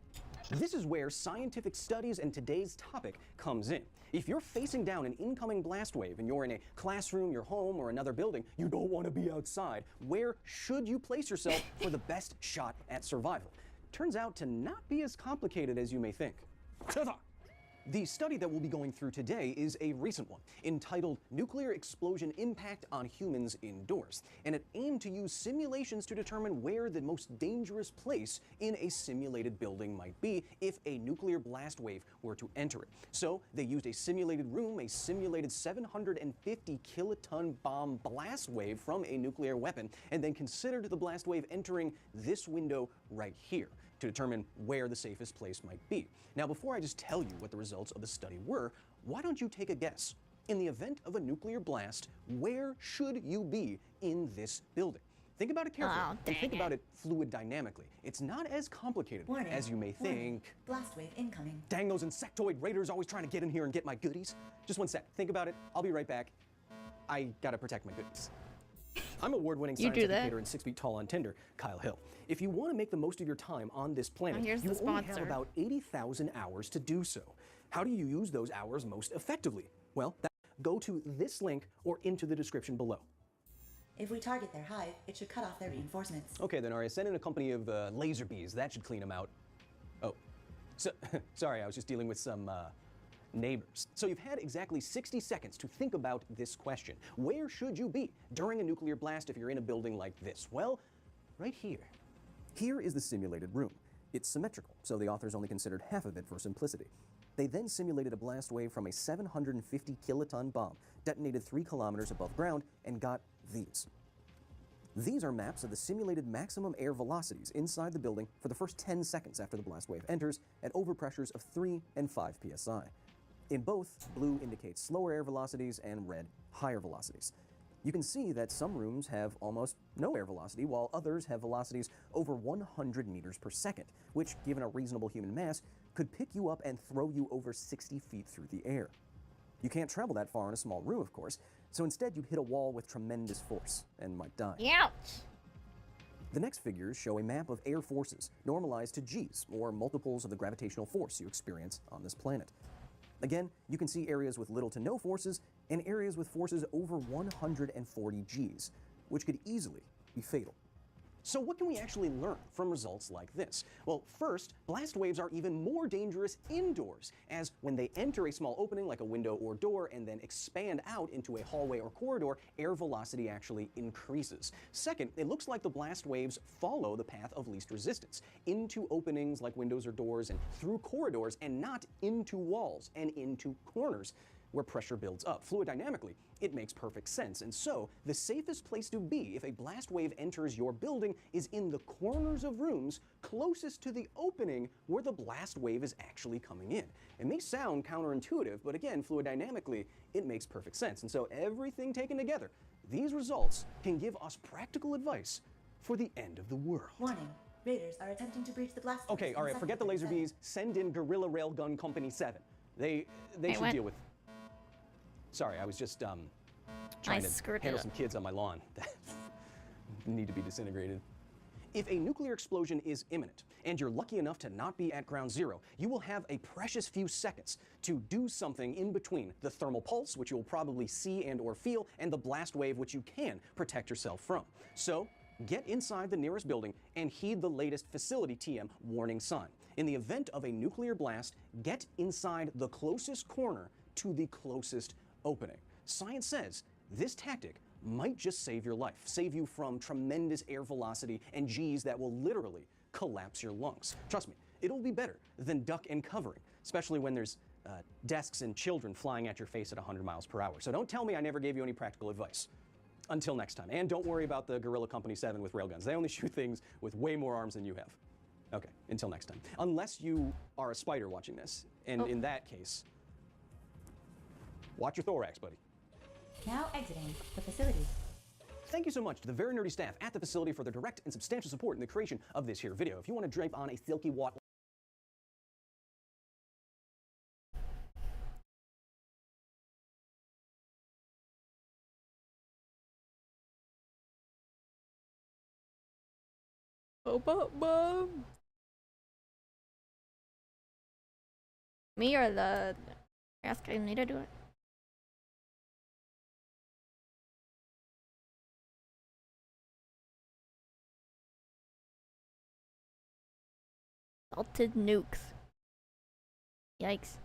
This is where scientific studies and today's topic comes in. If you're facing down an incoming blast wave and you're in a classroom, your home, or another building, you don't want to be outside. Where should you place yourself for the best shot at survival? Turns out to not be as complicated as you may think. The study that we'll be going through today is a recent one, entitled Nuclear Explosion Impact on Humans Indoors, and it aimed to use simulations to determine where the most dangerous place in a simulated building might be if a nuclear blast wave were to enter it. So they used a simulated room, a simulated 750 kiloton bomb blast wave from a nuclear weapon, and then considered the blast wave entering this window right here to determine where the safest place might be. Now, before I just tell you what the results of the study were, why don't you take a guess? In the event of a nuclear blast, where should you be in this building? Think about it carefully, and think about it fluid dynamically. It's not as complicated as you may think. Blast wave incoming. Dang, those insectoid raiders always trying to get in here and get my goodies. Just one sec, think about it, I'll be right back. I gotta protect my goodies. I'm award-winning science educator and 6 feet tall on Tinder, Kyle Hill. If you want to make the most of your time on this planet, you only have about 80,000 hours to do so. How do you use those hours most effectively? Well, go to this link or into the description below. If we target their hive, it should cut off their reinforcements. Okay then, Arya, send in a company of laser bees. That should clean them out. Oh, so, sorry, I was just dealing with some neighbors. So you've had exactly 60 seconds to think about this question. Where should you be during a nuclear blast if you're in a building like this? Well, right here. Here is the simulated room. It's symmetrical, so the authors only considered half of it for simplicity. They then simulated a blast wave from a 750 kiloton bomb detonated 3 kilometers above ground and got these. These are maps of the simulated maximum air velocities inside the building for the first 10 seconds after the blast wave enters at overpressures of 3 and 5 psi. In both, blue indicates slower air velocities and red higher velocities. You can see that some rooms have almost no air velocity, while others have velocities over 100 meters per second, which, given a reasonable human mass, could pick you up and throw you over 60 feet through the air. You can't travel that far in a small room, of course, so instead you'd hit a wall with tremendous force and might die. Ouch! The next figures show a map of air forces, normalized to G's, or multiples of the gravitational force you experience on this planet. Again, you can see areas with little to no forces and areas with forces over 140 Gs, which could easily be fatal. So what can we actually learn from results like this? Well, first, blast waves are even more dangerous indoors, as when they enter a small opening like a window or door and then expand out into a hallway or corridor, air velocity actually increases. Second, it looks like the blast waves follow the path of least resistance, into openings like windows or doors and through corridors, and not into walls and into corners where pressure builds up. Fluidynamically, it makes perfect sense. And so, the safest place to be if a blast wave enters your building is in the corners of rooms closest to the opening where the blast wave is actually coming in. It may sound counterintuitive, but again, fluidynamically, it makes perfect sense. And so, everything taken together, these results can give us practical advice for the end of the world. Warning. Raiders are attempting to breach the blast. Okay, all right, forget the laser bees. Send in Guerrilla Railgun Company 7. They should deal with... Sorry, I was just trying to handle some kids on my lawn that need to be disintegrated. If a nuclear explosion is imminent, and you're lucky enough to not be at ground zero, you will have a precious few seconds to do something in between the thermal pulse, which you'll probably see and or feel, and the blast wave, which you can protect yourself from. So, get inside the nearest building and heed the latest facility TM warning sign. In the event of a nuclear blast, get inside the closest corner to the closest opening. Science says this tactic might just save your life, save you from tremendous air velocity and G's that will literally collapse your lungs. Trust me, it'll be better than duck and covering, especially when there's desks and children flying at your face at 100 miles per hour. So don't tell me I never gave you any practical advice. Until next time. And don't worry about the Guerrilla Company 7 with railguns. They only shoot things with way more arms than you have. Okay, until next time. Unless you are a spider watching this, and in that case, watch your thorax, buddy. Now exiting the facility. Thank you so much to the very nerdy staff at the facility for their direct and substantial support in the creation of this here video. If you want to drape on a silky watt Me or the asking me to do it? Salted nukes. Yikes.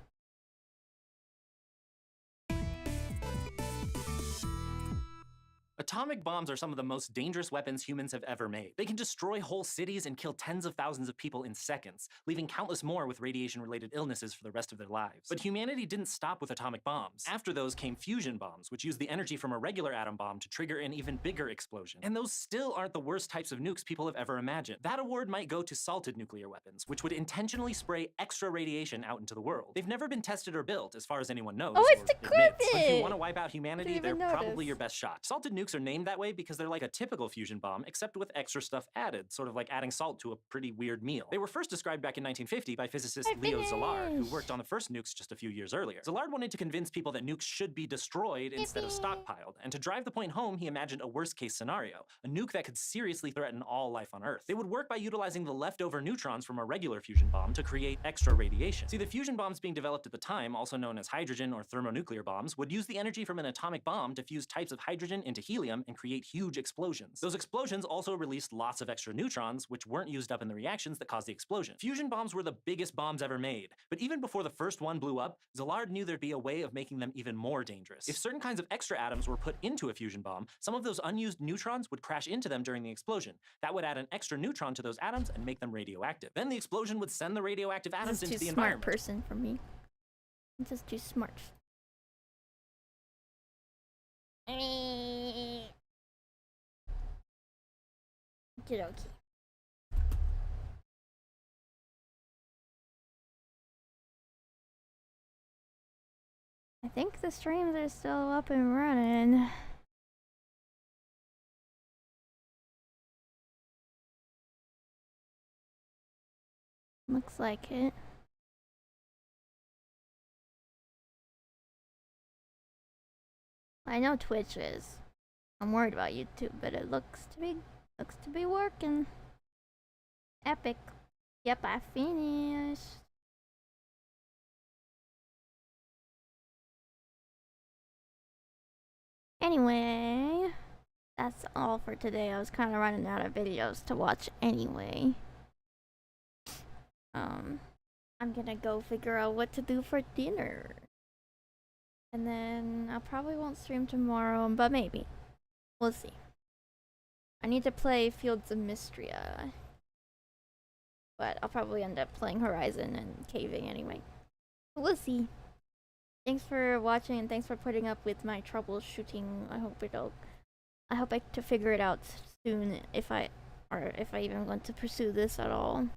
Atomic bombs are some of the most dangerous weapons humans have ever made. They can destroy whole cities and kill tens of thousands of people in seconds, leaving countless more with radiation-related illnesses for the rest of their lives. But humanity didn't stop with atomic bombs. After those came fusion bombs, which use the energy from a regular atom bomb to trigger an even bigger explosion. And those still aren't the worst types of nukes people have ever imagined. That award might go to salted nuclear weapons, which would intentionally spray extra radiation out into the world. They've never been tested or built, as far as anyone knows. Oh, it's the admits. But if you carpet! want to wipe out humanity, Didn't they're even probably notice. your best shot. Salted nukes are named that way because they're like a typical fusion bomb, except with extra stuff added, sort of like adding salt to a pretty weird meal. They were first described back in 1950 by physicist Leo Szilard, who worked on the first nukes just a few years earlier. Szilard wanted to convince people that nukes should be destroyed instead of stockpiled, and to drive the point home, he imagined a worst-case scenario, a nuke that could seriously threaten all life on Earth. They would work by utilizing the leftover neutrons from a regular fusion bomb to create extra radiation. See, the fusion bombs being developed at the time, also known as hydrogen or thermonuclear bombs, would use the energy from an atomic bomb to fuse types of hydrogen into helium and create huge explosions. Those explosions also released lots of extra neutrons, which weren't used up in the reactions that caused the explosion. Fusion bombs were the biggest bombs ever made, but even before the first one blew up, Szilard knew there'd be a way of making them even more dangerous. If certain kinds of extra atoms were put into a fusion bomb, some of those unused neutrons would crash into them during the explosion. That would add an extra neutron to those atoms and make them radioactive. Then the explosion would send the radioactive atoms This is into too the smart environment. person for me. This is too smart. Okey-dokey. I think the streams are still up and running. Looks like it. I know Twitch is. I'm worried about YouTube, but it looks to be working. Epic. Yep, I finished. Anyway, that's all for today. I was kind of running out of videos to watch anyway. I'm gonna go figure out what to do for dinner. And then I probably won't stream tomorrow, but maybe. We'll see. I need to play Fields of Mystria. But I'll probably end up playing Horizon and caving anyway. We'll see. Thanks for watching and thanks for putting up with my troubleshooting. I hope I to figure it out soon if I even want to pursue this at all.